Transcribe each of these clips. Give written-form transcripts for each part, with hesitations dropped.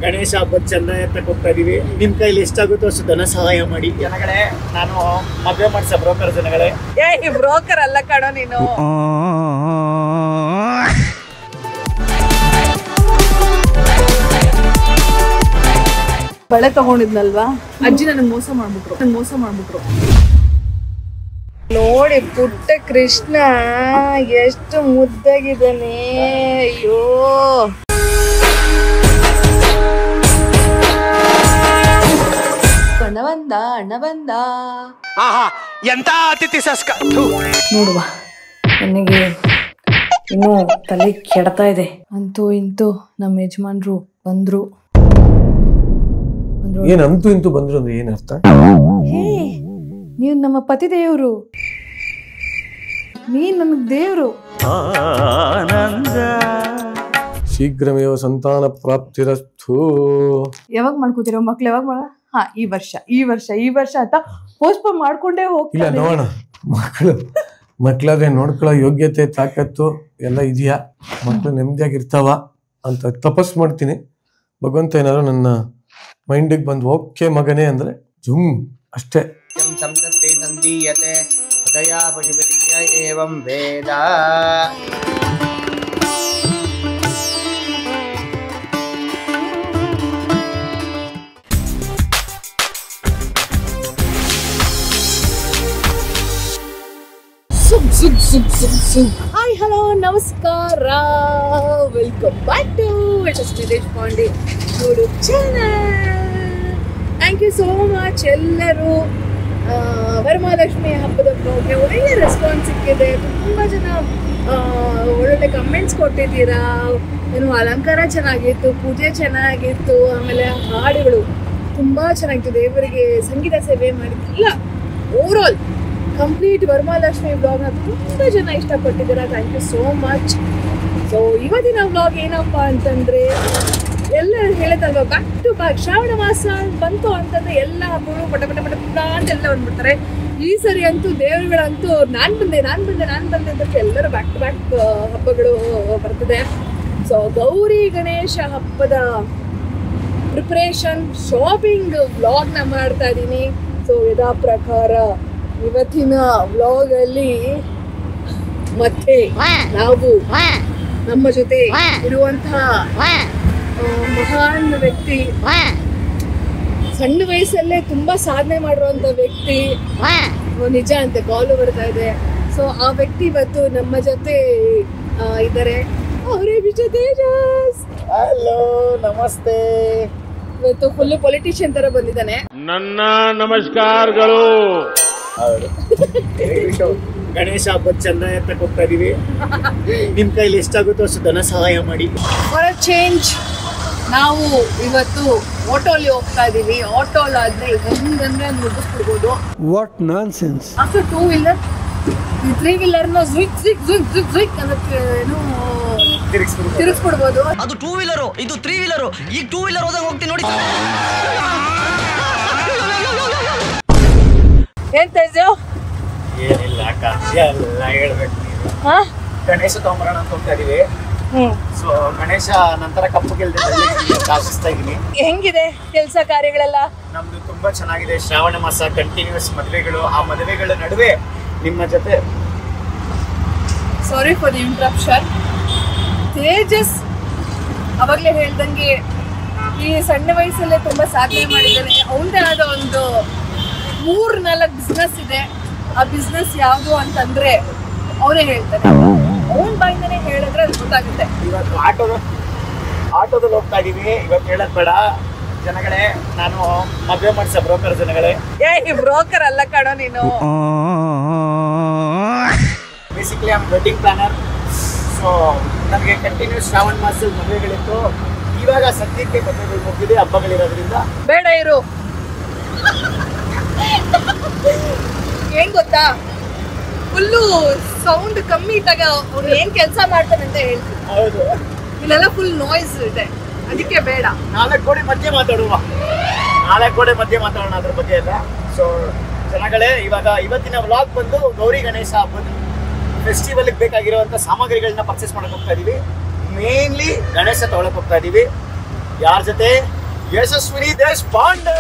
ಗಣೇಶ ಹಬ್ಬದ ಚಂದ ಎತ್ತಕ್ಕೆ ಹೋಗ್ತಾ ಇದೀವಿ. ನಿಮ್ ಕೈಲಿ ಎಷ್ಟಾಗುತ್ತೋ ಅಷ್ಟು ಧನ ಸಹಾಯ ಮಾಡಿ ಜನಗಳೇ. ನಾನು ಮದುವೆ ಮಾಡಿಸ ಬ್ರೋಕರ್ ಜನಗಳೇ. ಈ ಬ್ರೋಕರ್ ಅಲ್ಲ ಕಣೋ ನೀನು. ಬಳೆ ತಗೊಂಡಿದ್ನಲ್ವಾ ಅಜ್ಜಿ ನನಗೆ ಮೋಸ ಮಾಡ್ಬಿಟ್ರು. ನೋಡಿ ಪುಟ್ಟ ಕೃಷ್ಣ ಎಷ್ಟು ಮುದ್ದಾಗಿದ್ದಾನೆ. ಅಯ್ಯೋ ಅಣ್ಣ ಬಂದ ಎಂತ ಅತಿಥಿ ಸಂಸ್ಕಾರ ನೋಡುವ. ನನಗೆ ಇನ್ನೂ ತಲೆ ಕೆಡ್ತಾ ಇದೆ. ಅಂತೂ ಇಂತೂ ನಮ್ಮ ಯಜಮಾನ್ರು ಬಂದ್ರು. ಏನಂತೂ ಇಂತೂ ಬಂದ್ರು ಅಂದ್ರೆ ಏನ್ ಅರ್ಥ? ಹೇ, ನೀವು ನಮ್ಮ ಪತಿ ದೇವರು, ನೀನ್ ನಮಗ್ ದೇವ್ರು. ಶೀಘ್ರಮೇವ ಸಂತಾನ ಪ್ರಾಪ್ತಿರಸ್ತು. ಯಾವಾಗ ಮಾಡ್ಕೋತೀರೋ ಮಕ್ಳು? ಯಾವಾಗ ಈ ವರ್ಷ ಅಂತ ಪೋಸ್ಟ್ಪೋನ್ ಮಾಡ್ಕೊಂಡೇ ಇಲ್ಲ ಹೋಗ್ತಾರೆ. ನೋಡೋಣ, ಮಕ್ಕಳಾದ್ರೆ ನೋಡ್ಕೊಳ್ಳೋ ಯೋಗ್ಯತೆ ತಾಕತ್ತು ಎಲ್ಲ ಇದೆಯಾ, ಮಕ್ಕಳು ನೆಮ್ಮದಿಯಾಗಿರ್ತಾವ ಅಂತ ತಪಸ್ ಮಾಡ್ತೀನಿ. ಭಗವಂತ ಏನಾದ್ರು ನನ್ನ ಮೈಂಡಿಗೆ ಬಂದು ಓಕೆ ಮಗನೇ ಅಂದ್ರೆ ಜುಮ್ ಅಷ್ಟೇ. ಸಂದೀಯತೆ ಹೃದಯ ಭಗಿಬಲಿಯ ಏವಂ ವೇದ. ಹಾಯ್ ಹಲೋ ನಮಸ್ಕಾರ, welcome back to Deshpande YouTube channel. Thank you so much. ಎಲ್ಲರೂ ವರಮಹಾಲಕ್ಷ್ಮಿ ಹಬ್ಬದ ಬಗ್ಗೆ ಒಳ್ಳೆ ರೆಸ್ಪಾನ್ಸ್ ಸಿಕ್ಕಿದೆ. ತುಂಬ ಜನ ಒಳ್ಳೊಳ್ಳೆ ಕಮೆಂಟ್ಸ್ ಕೊಟ್ಟಿದ್ದೀರಾ. ಏನು ಅಲಂಕಾರ ಚೆನ್ನಾಗಿತ್ತು, ಪೂಜೆ ಚೆನ್ನಾಗಿತ್ತು, ಆಮೇಲೆ ಹಾಡುಗಳು ತುಂಬ ಚೆನ್ನಾಗಿತ್ತು, ದೇವರಿಗೆ ಸಂಗೀತ ಸೇವೆ ಮಾಡಿದ್ದಿಲ್ಲ. ಓವರಾಲ್ ಕಂಪ್ಲೀಟ್ ವರಮಹಾಲಕ್ಷ್ಮಿ ವ್ಲಾಗ್ನ ತುಂಬ ಜನ ಇಷ್ಟಪಟ್ಟಿದ್ದೀರಾ. Thank you so much. So ಇವತ್ತಿನ ವ್ಲಾಗ್ ಏನಪ್ಪ ಅಂತಂದರೆ, ಎಲ್ಲರೂ ಹೇಳುತ್ತಲ್ವ ಬ್ಯಾಕ್ ಟು ಬ್ಯಾಕ್ ಶ್ರಾವಣ ಮಾಸ ಬಂತು ಅಂತಂದರೆ ಎಲ್ಲ ಹಬ್ಬಗಳು ಪಟ ಅಂತೆಲ್ಲ ಬಂದ್ಬಿಡ್ತಾರೆ. ಈ ಸರಿ ಅಂತೂ ದೇವರುಗಳಂತೂ ನಾನು ಬಂದೆ ಅಂತ ಎಲ್ಲರೂ ಬ್ಯಾಕ್ ಟು ಬ್ಯಾಕ್ ಹಬ್ಬಗಳು ಬರ್ತದೆ. ಸೊ ಗೌರಿ ಗಣೇಶ ಹಬ್ಬದ ಪ್ರಿಪ್ರೇಷನ್ ಶಾಪಿಂಗ್ ವ್ಲಾಗ್ನ ಮಾಡ್ತಾ ಇದ್ದೀನಿ. ಸೊ ಯಥಾ ಪ್ರಕಾರ ಇವತ್ತಿನ ವ್ಲಾಗಲ್ಲಿ ಮತ್ತೆ ನಾವು ನಮ್ಮ ಜೊತೆ ಇರುವಂತಹ ಮಹಾನ್ ವ್ಯಕ್ತಿ, ಸಣ್ಣ ವಯಸ್ಸಲ್ಲೇ ತುಂಬಾ ಸಾಧನೆ ಮಾಡಿರುವಂತ ವ್ಯಕ್ತಿ, ನಿಜ ಅಂತೆ ಕಾಲು ಬರ್ತಾ ಇದೆ. ಸೊ ಆ ವ್ಯಕ್ತಿ ಇವತ್ತು ನಮ್ಮ ಜೊತೆ ಇದ್ದಾರೆ. ಅವರೇ ವಿಜಯ್ ತೇಜಸ್. ಹಲೋ ನಮಸ್ತೆ. ಇವತ್ತು ಫುಲ್ ಪೊಲಿಟಿಷಿಯನ್ ತರ ಬಂದಿದ್ದಾನೆ. ನನ್ನ ನಮಸ್ಕಾರಗಳು. ಗಣೇಶ ಹಬ್ಬದ ಚಂದ ಎತ್ತಕ್ಕೆ ಹೋಗ್ತಾ ಇದೀವಿ. ನಿಮ್ ಕೈಲಿ ಎಷ್ಟಾಗುತ್ತೋ ಅಷ್ಟು ಧನ ಸಹಾಯ ಮಾಡಿ. ಫಾರ್ ಚೇಂಜ್ ನಾವು ಇವತ್ತು ಆಟೋಲಿ ಹೋಗ್ತಾ ಇದೀವಿ. ಆಟೋಲ್ ಆದ್ರೆ ಹೆಂಗಂದ್ರೆ ಮುಗಿಸ್ಬಿಡ್ಬೋದು. What nonsense. After 2 wheeler 3 ವೀಲರ್ನ ಜ್ವಿಕ್ ಅದಕ್ಕೆ ಏನು ತಿರುಗಿಸ್ಬಿಡ್ಬೋದು. ಅದು 2 ವೀಲರು, ಇದು 3 ವೀಲರು. ಈಗ 2 ವೀಲರ್ ಹೋದಾಗ ಹೋಗ್ತೀನಿ ನೋಡಿ. ಏನ್ ತೇಜು? ಏನಿಲ್ಲ ಅಕ್ಕ, ಎಲ್ಲ ಹೇಳ್ಬೇಕು. ಗಣೇಶ ತಗೊಂಬರೋಣ ಅಂತ ಹೋಗ್ತಾ ಇದೀವಿ. ಸೊ ಗಣೇಶ ನಂತರ ಕಪ್ಪು ಗೆಲ್ದೆ ಆಶಿಸ್ತಾ ಇದೀನಿ. ಹೆಂಗಿದೆ ಕೆಲಸ ಕಾರ್ಯಗಳೆಲ್ಲ? ನಮ್ದು ತುಂಬಾ ಚೆನ್ನಾಗಿದೆ. ಶ್ರಾವಣ ಮಾಸ ಕಂಟಿನ್ಯೂಸ್ ಮದುವೆಗಳು. ಆ ಮದುವೆಗಳ ನಡುವೆ ನಿಮ್ಮ ಜೊತೆ. Sorry for the interruption. Tejas ಅವಾಗಲೇ ಹೇಳ್ದಂಗೆ ಈ ಸಣ್ಣ ವಯಸ್ಸಲ್ಲೇ ತುಂಬಾ ಸಾಧನೆ ಮಾಡಿದ್ದಾನೆ. ಅವನದೇ ಆದ ಒಂದು 3-4 ಬಿಸ್ನೆಸ್ ಇದೆ. ಆ ಬಿಸ್ನೆಸ್ ಯಾವುದು ಅಂತಂದ್ರೆ ಅವರೇ ಹೇಳ್ತಾರೆ. ಅವನ ಬಾಯಿಂದನೇ ಹೇಳಿದ್ರೆ ಅದು ಗೊತ್ತಾಗುತ್ತೆ. ಇವತ್ತು ಆಟೋದಲ್ಲಿ ಹೋಗ್ತಾ ಇದೀವಿ. ಇವತ್ತು ಹೇಳಕ್ ಬೇಡ ಜನಗಳೇ, ನಾನು ಮದುವೆ ಮಾಡಿಸ ಬ್ರೋಕರ್ ಜನಗಳೇ. ಈ ಬ್ರೋಕರ್ ಅಲ್ಲ ಕಣೋ ನೀನು. Basically I am wedding planner. So ನಮಗೆ ಕಂಟಿನ್ಯೂಸ್ ಶ್ರಾವಣ ಮಾಸದ ಮದುವೆಗಳಿತ್ತು. ಇವಾಗ ಸದ್ಯಕ್ಕೆ ಮದುವೆಗಳು ಮುಗಿದಿದೆ, ಹಬ್ಬಗಳಿರೋದ್ರಿಂದ. ಬೇಡ ಇರು. ಏನ್ ಗೊತ್ತಾ, ಫುಲ್ಲು ಸೌಂಡ್ ಕಮ್ಮಿ ಇದ್ದಾಗ ಅವ್ನು ಏನ್ ಕೆಲಸ ಮಾಡ್ತಾನೆ ಅಂತ ಹೇಳ್ತೀನಿ. ಹೌದು, ಇಲ್ಲೆಲ್ಲ ಫುಲ್ ನಾಯ್ಸ್ ಇದೆ, ಅದಕ್ಕೆ ಬೇಡ. 4 ಗೋಡೆ ಮಧ್ಯೆ ಮಾತಾಡೋಣ ಅದ್ರ ಬಗ್ಗೆ ಎಲ್ಲ. ಸೊ ಜನಗಳೇ, ಇವತ್ತಿನ ವ್ಲಾಗ್ ಬಂದು ಗೌರಿ ಗಣೇಶ ಹಬ್ಬದ ಫೆಸ್ಟಿವಲ್ಗೆ ಬೇಕಾಗಿರುವಂಥ ಸಾಮಗ್ರಿಗಳನ್ನ ಪರ್ಚೇಸ್ ಮಾಡಕ್ಕೆ ಹೋಗ್ತಾ ಇದೀವಿ. ಮೇನ್ಲಿ ಗಣೇಶ ತೊಗೊಳಕ್ ಹೋಗ್ತಾ ಇದೀವಿ. ಯಾರ ಜೊತೆ? ಯಶಸ್ವಿನಿ ದೇಶಪಾಂಡೆ.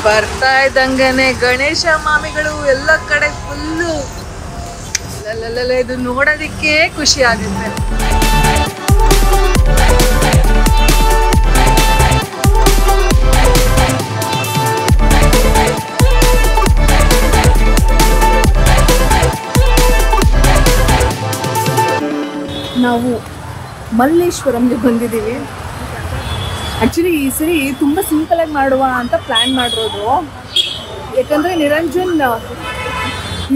ಬರ್ತಾ ಇದ್ದಂಗೆನೆ ಗಣೇಶ ಮಾಮಿಗಳು ಎಲ್ಲ ಕಡೆ ಫುಲ್ಲು ಇದು ನೋಡೋದಿಕ್ಕೆ ಖುಷಿ ಆಗುತ್ತೆ. ನಾವು ಮಲ್ಲೇಶ್ವರಂಗೆ ಬಂದಿದ್ದೀವಿ. ಆ್ಯಕ್ಚುಲಿ ಈ ಸರಿ ತುಂಬ ಸಿಂಪಲಾಗಿ ಮಾಡುವ ಅಂತ ಪ್ಲ್ಯಾನ್ ಮಾಡಿರೋದು. ಯಾಕಂದರೆ ನಿರಂಜನ್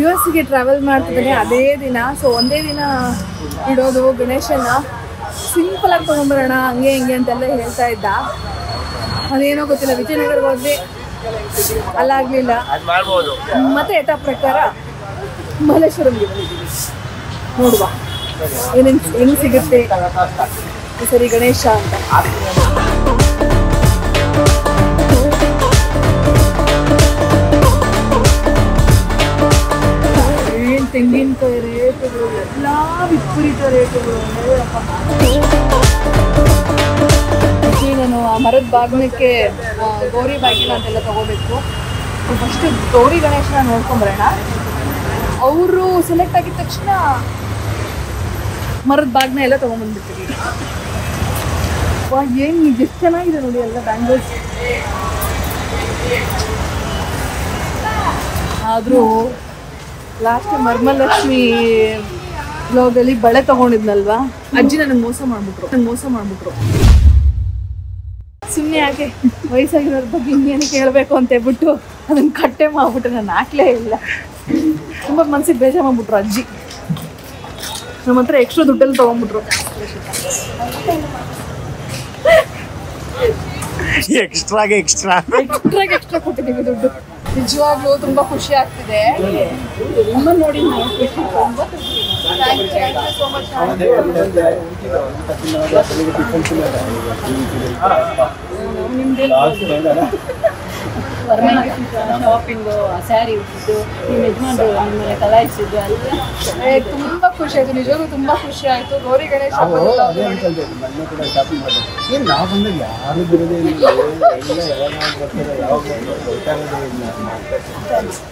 US ಟ್ರಾವೆಲ್ ಮಾಡ್ತಿದ್ದಾನೆ ಅದೇ ದಿನ. ಸೊ ಒಂದೇ ದಿನ ಇಡೋದು ಗಣೇಶನ, ಸಿಂಪಲಾಗಿ ತೊಗೊಂಬರೋಣ ಹಂಗೆ ಹಿಂಗೆ ಅಂತೆಲ್ಲ ಹೇಳ್ತಾ ಇದ್ದ. ಅದೇನೋ ಗೊತ್ತಿಲ್ಲ, ವಿಜಯನಗರಕ್ಕೆ ಹೋದ್ವಿ, ಅಲ್ಲಾಗಲಿಲ್ಲ. ಮತ್ತೆ ಯಥಾ ಪ್ರಕಾರ ಮಲ್ಲೇಶ್ವರಂಗೆ ಬಂದಿದ್ದೀವಿ. ನೋಡುವ ಹೆಂಗೆ ಸಿಗುತ್ತೆ ಈ ಸರಿ ಗಣೇಶ ಅಂತ. ಏನು ತೆಂಗಿನಕಾಯಿ ರೇಟುಗಳು ಎಲ್ಲ ವಿಪರೀತ ರೇಟುಗಳು. ನಾನು ಆ ಮರದ ಬಾಗಿನಕ್ಕೆ ಗೌರಿ ಬಾಗಿನ ಅಂತೆಲ್ಲ ತಗೋಬೇಕು. ಫಸ್ಟು ಗೌರಿ ಗಣೇಶನ ನೋಡ್ಕೊಂಬರೋಣ. ಅವರು ಸೆಲೆಕ್ಟ್ ಆಗಿದ ತಕ್ಷಣ ಮರದ ಬಾಗ್ನ ಎಲ್ಲ ತೊಗೊಂಬಂದ್ಬಿಡ್ತೀವಿ. ಏನು ಎಷ್ಟು ಚೆನ್ನಾಗಿದೆ ನೋಡಿ ಎಲ್ಲ ಬ್ಯಾಂಗಲ್ಸ್. ಆದರೂ ಲಾಸ್ಟ್ ವರಮಹಾಲಕ್ಷ್ಮಿ ಬ್ಲಾಗಲ್ಲಿ ಬಳೆ ತೊಗೊಂಡಿದ್ನಲ್ವಾ, ಅಜ್ಜಿ ನನಗೆ ಮೋಸ ಮಾಡಿಬಿಟ್ರು. ಸುಮ್ಮನೆ ಯಾಕೆ ವಯಸ್ಸಾಗಿರೋರ ಬಗ್ಗೆ ಇನ್ನೇನು ಕೇಳಬೇಕು ಅಂತ ಹೇಳ್ಬಿಟ್ಟು ಅದನ್ನು ಕಟ್ಟೆ ಮಾಡಿಬಿಟ್ಟು ನಾನು ಹಾಕ್ಲೇ ಇಲ್ಲ. ತುಂಬ ಮನಸ್ಸಿಗೆ ಬೇಜಾರು ಮಾಡಿಬಿಟ್ರು ಅಜ್ಜಿ. ನಮ್ಮ ಹತ್ರ ಎಕ್ಸ್ಟ್ರಾ ದುಡ್ಡಲ್ಲಿ ತೊಗೊಂಡ್ಬಿಟ್ರು. ಎಕ್ಸ್ಟ್ರಾ ಕೊಟ್ಟಿದ್ದೀವಿ ದುಡ್ಡು. ನಿಜವಾಗ್ಲೂ ತುಂಬ ಖುಷಿ ಆಗ್ತಿದೆ. ತುಂಬ ನೋಡಿ ಸೋ ಮಚ್. ಶಾಪಿಂಗು, ಸ್ಯಾರಿ ಉಟ್ಟಿದ್ದು, ನಿಮ್ಮ ಯಜಮಾನ್ರು ನಿಮ್ಮನ್ನ ಕಲಾಯಿಸಿದ್ದು ಅಂತ ತುಂಬ ಖುಷಿ ಆಯ್ತು. ನಿಜವಾಗ್ಲೂ ತುಂಬ ಖುಷಿ ಆಯ್ತು. Gauri Ganesha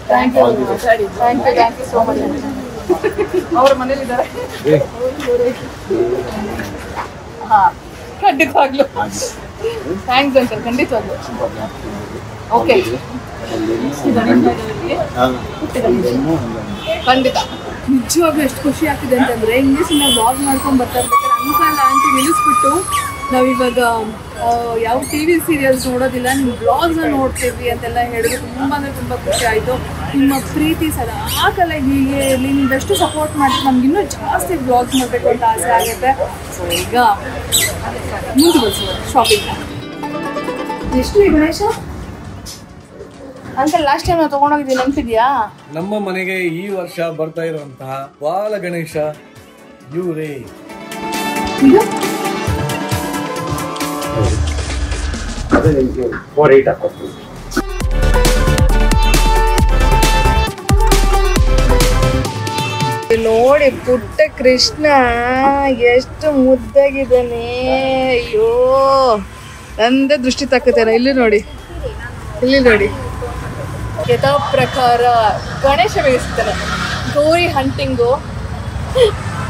thank you so much. ಅವ್ರ ಮನೇಲಿದ್ದಾರೆ. ಹಾಂ, ಖಂಡಿತವಾಗ್ಲು ಥ್ಯಾಂಕ್ಸ್ ಅಂಕಲ್, ಖಂಡಿತವಾಗ್ಲು. ಓಕೆ, ಖಂಡಿತ. ನಿಜವಾಗ್ಲೂ ಎಷ್ಟು ಖುಷಿ ಆಗ್ತಿದೆ ಅಂತಂದರೆ, ಇಂಗ್ಲೀಷಿನ ವ್ಲಾಗ್ ಮಾಡ್ಕೊಂಡು ಬರ್ತಾ ಇರ್ಬೇಕಾದ್ರೆ ಅಂಕಲ್ ಆಂಟಿ ನಿಲ್ಲಿಸ್ಬಿಟ್ಟು ನಾವಿವಾಗ ಯಾವ TV ಸೀರಿಯಲ್ಸ್ ನೋಡೋದಿಲ್ಲ, ನಿಮ್ಮ ವ್ಲಾಗ್ಸ್ನ ನೋಡ್ತೀವಿ ಅಂತೆಲ್ಲ ಹೇಳಿದ್ರು. ತುಂಬ ಅಂದರೆ ತುಂಬ ಖುಷಿ ಆಯಿತು. ನಿಮ್ಮ ಪ್ರೀತಿ ಸದಾ ಕಾಲ ಹೀಗೆ ಇರಲಿ. ನೀವೆಷ್ಟು ಸಪೋರ್ಟ್ ಮಾಡಿದ್ರೆ ನಮ್ಗೆ ಇನ್ನೂ ಜಾಸ್ತಿ ವ್ಲಾಗ್ಸ್ ಮಾಡಬೇಕು ಅಂತ ಆಸೆ ಆಗುತ್ತೆ. ಸೊ ಈಗ ಮುಂದುವರಿಸೋದು ಶಾಪಿಂಗ್. ಎಷ್ಟು ಗಣೇಶ ಅಂಕಲ್ ಲಾಸ್ಟ್ ಟೈಮ್ ನಾವು ತೊಗೊಂಡೋಗಿದ್ದೀವಿ, ನೆನಪಿದೆಯಾ? ನಮ್ಮ ಮನೆಗೆ ಈ ವರ್ಷ ಬರ್ತಾ ಇರುವಂತಹ ಬಾಲ ಗಣೇಶ ಇವರೇ. ಇದು ನೋಡಿ ಪುಟ್ಟ ಕೃಷ್ಣ ಎಷ್ಟು ಮುದ್ದಾಗಿದ್ದಾನೆ. ಅಯ್ಯೋ, ನಂದೇ ದೃಷ್ಟಿ ತಕ್ಕತೇನ. ಇಲ್ಲಿ ನೋಡಿ ಯಥಾ ಪ್ರಕಾರ ಗಣೇಶ ಬೇಯಿಸ್ತಾರೆ. ಗೌರಿ ಹಂಟಿಂಗು,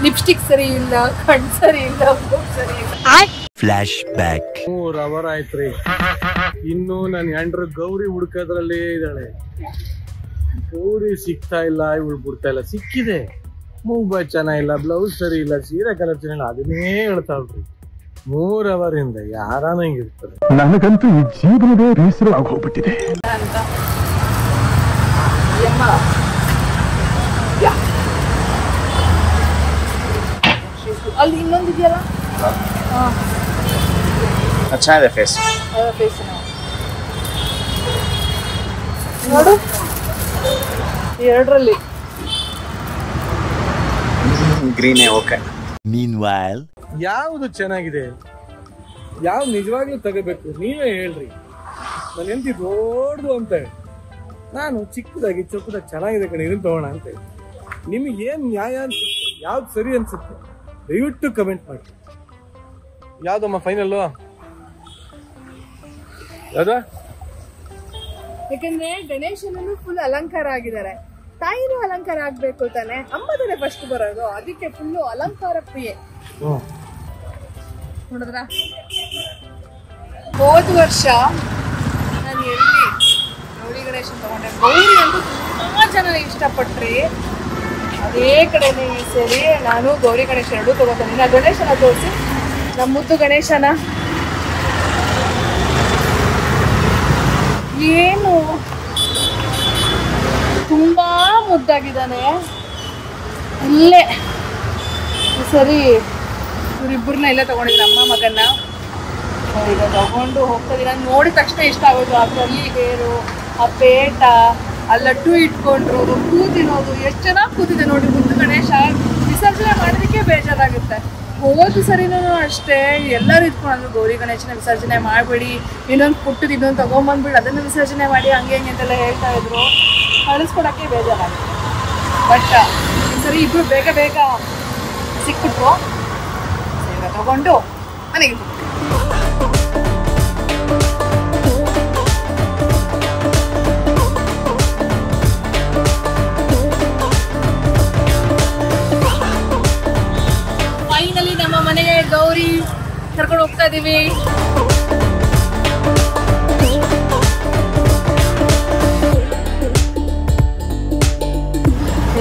ಲಿಪ್ಸ್ಟಿಕ್ ಸರಿ ಇಲ್ಲ, ಕಣ್ ಸರಿ ಇಲ್ಲ, ಸರಿ ಇಲ್ಲ. Flash back. 3 ಅವರ್ ಆಯ್ತ್ರಿ, ಇನ್ನು ನನ್ನ ಹೆಂಡ್ರು ಗೌರಿ ಹುಡ್ಕೋದ್ರಲ್ಲೇ ಇದ್ದಾಳೆ. ಗೌರಿ ಸಿಗ್ತಾ ಇಲ್ಲ, ಇವಳು ಬಿಡ್ತಾ ಇಲ್ಲ. ಸಿಕ್ಕಿದೆ, ಮೂಗು ಚೆನ್ನಾಗಿಲ್ಲ, ಬ್ಲೌಸ್ ಸರಿ ಇಲ್ಲ, ಸೀರೆ ಕಲರ್ ಚೆನ್ನಾಗಿಲ್ಲ, ಅದನ್ನೇ ಹೇಳ್ತಾಳ್ರಿ. 3 ಅವರಿಂದ ಯಾರಾನ ಹಿಂಗಿರ್ತಾರೆ. ನನಗಂತೂ ಈ ಜೀವನವೇ ಬೇಸರವಾಗಿ ಹೋಗ್ಬಿಟ್ಟಿದೆ ಅಂತ ಅಲ್ಲಿ ಇನ್ನೊಂದು ಇದೆಯಲ್ಲ, ಚೆನ್ನಾಗಿದೆ ಫೇಸ್. ನೋಡು, ಎರಡರಲ್ಲಿ ಗ್ರೀನೇ ಓಕೆ. Meanwhile, ಯಾವುದು ಚೆನ್ನಾಗಿದೆ, ಯಾವ್ದು ನಿಜವಾಗ್ಲೂ ತಗೋಬೇಕು, ನೀವೇ ಹೇಳ್ರಿ. ನಾನು ಎಂತಿ ದೊಡ್ಡದು ಅಂತ ಹೇಳಿ, ನಾನು ಚಿಕ್ಕದಾಗಿ ಚೆನ್ನಾಗಿದೆ ಕಡೆ ಇದನ್ನ ತಗೋಣ ಅಂತ ಹೇಳಿ. ನಿಮಗೆ ಏನ್ ನ್ಯಾಯ ಅನ್ಸುತ್ತೆ, ಯಾವ್ದು ಸರಿ ಅನ್ಸುತ್ತೆ ದಯವಿಟ್ಟು ಕಮೆಂಟ್ ಮಾಡಿ. ಯಾವ್ದಮ್ಮ ಫೈನಲ್? ಯಾವ್ದ? ಯಾಕಂದ್ರೆ ಗಣೇಶನನ್ನು ಫುಲ್ ಅಲಂಕಾರ ಆಗಿದ್ದಾರೆ, ತಾಯಿನೂ ಅಲಂಕಾರ ಆಗ್ಬೇಕು ತಾನೆ. ಅಮ್ಮದಲ್ಲೇ ಫಸ್ಟ್ ಬರೋದು, ಅದಕ್ಕೆ ಫುಲ್ಲು ಅಲಂಕಾರ ಪ್ರಿಯೆ. ನೋಡಿದ್ರ ಹೋದ ವರ್ಷ ನಾನು ಎಲ್ಲಿ ಗೌರಿ ಗಣೇಶನ್ ತಗೊಂಡೆ. ಗೌರಿ ಅಂತೂ ತುಂಬಾ ಜನ ಇಷ್ಟಪಟ್ರಿ, ಅದೇ ಕಡೆನೇ ಈ ಸರಿ ನಾನು ಗೌರಿ ಗಣೇಶ ಎರಡು ತಗೋತೀನಿ. ನಾ ಗಣೇಶನ ತೋರಿಸಿ, ನಮ್ಮ ಮುದ್ದು ಗಣೇಶನ ಏನು ತುಂಬಾ ಮುದ್ದಾಗಿದ್ದಾನೆ. ಇಲ್ಲೇ ಸರಿ ಇವರಿಬ್ಬರನ್ನ ಇಲ್ಲೇ ತಗೊಂಡಿದ್ರು, ಅಮ್ಮ ಮಗನ್ನ. ಈಗ ತಗೊಂಡು ಹೋಗ್ತದೆ. ನಾನು ನೋಡಿದ ತಕ್ಷಣ ಇಷ್ಟ ಆಗೋದು ಆ ಕಲ್ಲಿ ಹೇರು, ಆ ಪೇಟ, ಆ ಲಡ್ಡು ಇಟ್ಕೊಂಡ್ರು, ಕೂತಿರೋದು ಎಷ್ಟು ಚೆನ್ನಾಗಿ ಕೂತಿದೆ ನೋಡಿ. ಮುದ್ದು ಗಣೇಶ ವಿಸರ್ಜನೆ ಮಾಡೋದಕ್ಕೆ ಬೇಜಾರಾಗುತ್ತೆ. ಹೋದ ಸರಿನೂ ಅಷ್ಟೇ ಎಲ್ಲರೂ ಇದ್ಕೊಂಡು ಗೌರಿ ಗಣೇಶನ ವಿಸರ್ಜನೆ ಮಾಡಬೇಡಿ, ಇನ್ನೊಂದು ಪುಟ್ಟದು ಇನ್ನೊಂದು ತೊಗೊಂಬಂದ್ಬಿಟ್ಟು ಅದನ್ನು ವಿಸರ್ಜನೆ ಮಾಡಿ ಹಂಗೆ ಹಂಗೆ ಅಂತೆಲ್ಲ ಹೇಳ್ತಾ ಇದ್ರು. ಕಳಿಸ್ಕೊಡೋಕ್ಕೆ ಬೇಜಾರಾಗುತ್ತೆ. ಬಟ್ ಈ ಸರಿ ಇಬ್ಬರು ಬೇಗ ಬೇಗ ಸಿಕ್ಬಿಟ್ರು, ಬೇಗ ತಗೊಂಡು ಮನೆಗೆ ಫೈನಲಿ ನಮ್ಮ ಮನೆಗೆ ಗೌರಿ ಕರ್ಕೊಂಡು ಹೋಗ್ತಾ ಇದೀವಿ.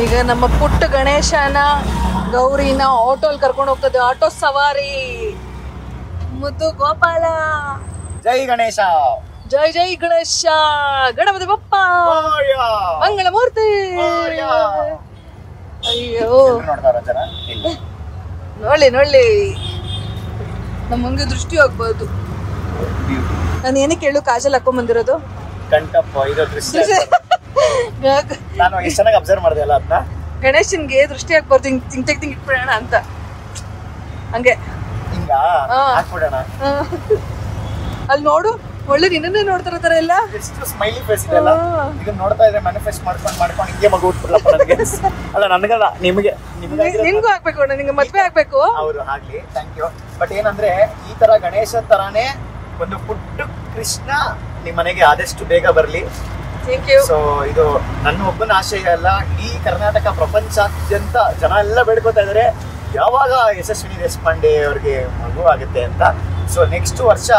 ಈಗ ನಮ್ಮ ಪುಟ್ಟ ಗಣೇಶನ ಗೌರಿನ ಆಟೋಲ್ ಕರ್ಕೊಂಡು ಹೋಗ್ತದೆ. ಆಟೋ ಸವಾರಿ ಮುದ್ದು ಗೋಪಾಲ. ಜೈ ಗಣೇಶ, ಜೈ ಜೈ ಗಣೇಶ, ಗಣಪತಿ ಬಪ್ಪ ಮಂಗಳ ಮೂರ್ತಿ. ಅಯ್ಯೋ ನೋಡ್ತಾರ ಜನ ನೋಡ್ಲಿ ನಮ್ಮಂಗೆ ದೃಷ್ಟಿ ಹೋಗ್ಬೋದು. ನಾನು ಏನಕ್ಕೆ ಹೇಳು ಕಾಜಲ್ ಹಾಕೊಂಡ್ ಬಂದಿರೋದು ಕಂಟಪ್ಪ ಇದು ದೃಶ್ಯ. ನಾನು ಎಷ್ಟು ಚೆನ್ನಾಗಿ ಅಬ್ಸರ್ವ್ ಮಾಡಿದೆ ಅಲ್ಲ ಅದನ್ನ. ಗಣೇಶನ್ಗೆ ದೃಷ್ಟಿ ಹಾಕ್ಬಾರ್ದು, ಹಿಂಗ್ ತೆಗ್ದು ಇಟ್ಬಿಡೋಣ ಅಂತ ಹಂಗೆ ಹಿಂಗ ಹಾಕ್ಬಿಡೋಣ. ಅಲ್ಲಿ ನೋಡು, ಒಳ್ಳೆ ನಿನ್ನೇ ನೋಡ್ತಾರ ತರ ಎಲ್ಲ. ಎಷ್ಟು ಸ್ಮೈಲಿ ಫೇಸ್ ಇದೆಲ್ಲ. ಇದನ್ನ ನೋಡ್ತಾ ಇದ್ರೆ ಮ್ಯಾನಿಫೆಸ್ಟ್ ಮಾಡ್ಕೊಂಡು ಹಿಂಗೆ ಮಗು ಹುಟ್ಬಿಡ್ಲಪ್ಪ ನನಗೆ. ಅಲ್ಲ ನನಗಲ್ಲ, ನಿಮ್ಗೆ ನಿನ್ಗೂ ಹಾಕ್ಬೇಕು, ನಿಂಗೆ ಮದ್ವೆ ಆಗ್ಬೇಕು. ಅವರು ಆಗ್ಲಿ, ಥ್ಯಾಂಕ್ ಯು. ಬಟ್ ಏನಂದ್ರೆ ಈ ತರ ಗಣೇಶ ತರಾನೇ ಒಂದು ಪುಟ್ಟ ಕೃಷ್ಣ ನಿಮ್ ಮನೆಗೆ ಆದಷ್ಟು ಬೇಗ ಬರ್ಲಿ. ಸೊ ಇದು ನನ್ನ ಒಬ್ಬನ ಆಶಯ ಅಲ್ಲ, ಇಡೀ ಕರ್ನಾಟಕ ಪ್ರಪಂಚಾದ್ಯಂತ ಜನ ಎಲ್ಲ ಬೇಡ್ಕೋತಾ ಇದಾರೆ ಯಾವಾಗ ಯಶಸ್ವಿನಿ ದೇಶಪಾಂಡೆ ಅವ್ರಿಗೆ ಮಗು ಆಗುತ್ತೆ ಅಂತ. ಸೊ ನೆಕ್ಸ್ಟ್ ವರ್ಷ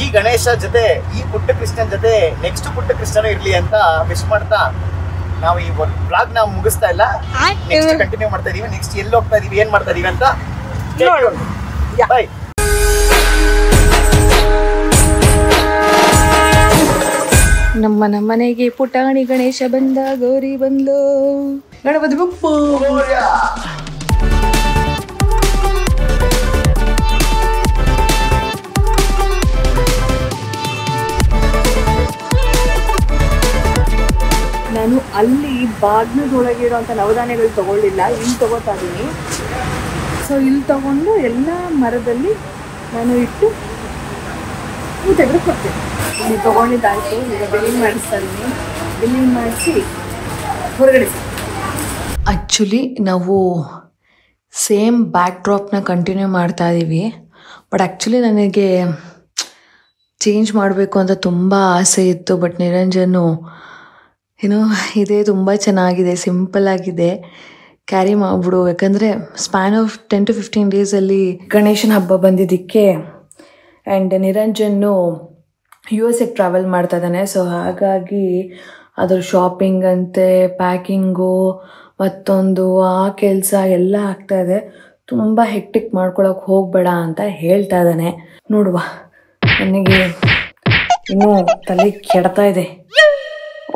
ಈ ಗಣೇಶ ಜೊತೆ ಈ ಪುಟ್ಟ ಕೃಷ್ಣನ್ ಜೊತೆ ನೆಕ್ಸ್ಟ್ ಪುಟ್ಟ ಕೃಷ್ಣನು ಇರ್ಲಿ ಅಂತ ವಿಶ್ ಮಾಡ್ತಾ ನಾವು ಈ ಬ್ಲಾಗ್ ನಾವು ಮುಗಿಸ್ತಾ ಇಲ್ಲ, ನೆಕ್ಸ್ಟ್ ಕಂಟಿನ್ಯೂ ಮಾಡ್ತಾ ಇದೀವಿ. ನೆಕ್ಸ್ಟ್ ಎಲ್ಲಿ ಹೋಗ್ತಾ ಇದೀವಿ, ಏನ್ ಮಾಡ್ತಾ ಇದೀವಿ ಅಂತ ಬಾಯ್. ನಮ್ಮ ಮನೆಗೆ ಪುಟಾಣಿ ಗಣೇಶ ಬಂದ, ಗೌರಿ ಬಂದ್ಲು, ಗಣಪತಿ ಬಪ್ಪ. ನಾನು ಅಲ್ಲಿ ಬಾಗ್ನದೊಳಗೆ ಇರೋಂಥ ನವಧಾನ್ಯಗಳು ತಗೊಳ್ಳಿಲ್ಲ, ಇಲ್ಲಿ ತಗೋತಾ ಇದ್ದೀನಿ. ಸೊ ಇಲ್ಲಿ ತಗೊಂಡು ಎಲ್ಲ ಮರದಲ್ಲಿ ನಾನು ಇಟ್ಟು ತೆಗೆದು ಕೊಡ್ತೀನಿ. ಇಲ್ಲಿ ತೊಗೊಂಡಿದ್ದಾಯಿತು, ಈಗ ಬಿಲ್ಲಿಂಗ್ ಮಾಡಿಸ್ತಾ ಇದ್ದೀನಿ. ಬಿಲ್ಲಿಂಗ್ ಮಾಡಿಸಿ ಹೊರಗಡೆ. ಆ್ಯಕ್ಚುಲಿ ನಾವು ಸೇಮ್ ಬ್ಯಾಕ್ ಡ್ರಾಪ್ನ ಕಂಟಿನ್ಯೂ ಮಾಡ್ತಾ ಇದ್ದೀವಿ. ಬಟ್ ಆ್ಯಕ್ಚುಲಿ ನನಗೆ ಚೇಂಜ್ ಮಾಡಬೇಕು ಅಂತ ತುಂಬ ಆಸೆ ಇತ್ತು. ಬಟ್ ನಿರಂಜನು ಏನೋ ಇದೇ ತುಂಬ ಚೆನ್ನಾಗಿದೆ, ಸಿಂಪಲ್ ಆಗಿದೆ, ಕ್ಯಾರಿ ಮಾಡಿಬಿಡು. ಯಾಕಂದರೆ ಸ್ಪ್ಯಾನ್ ಆಫ್ 10 to 15 ಡೇಸಲ್ಲಿ ಗಣೇಶನ ಹಬ್ಬ ಬಂದಿದ್ದಕ್ಕೆ ಆ್ಯಂಡ್ ನಿರಂಜನ್ನು US ಟ್ರಾವೆಲ್ ಮಾಡ್ತಾ ಇದ್ದಾನೆ. ಸೊ ಹಾಗಾಗಿ ಅದರ ಶಾಪಿಂಗ್ ಅಂತೆ, ಪ್ಯಾಕಿಂಗು, ಮತ್ತೊಂದು ಆ ಕೆಲಸ ಎಲ್ಲ ಆಗ್ತಾಯಿದೆ. ತುಂಬ ಹೆಕ್ಟಿಕ್ ಮಾಡ್ಕೊಳಕ್ಕೆ ಹೋಗಬೇಡ ಅಂತ ಹೇಳ್ತಾ ಇದ್ದಾನೆ. ನೋಡುವ, ನನಗೆ ಇನ್ನೂ ತಲೆ ಕೆಡ್ತಾ ಇದೆ.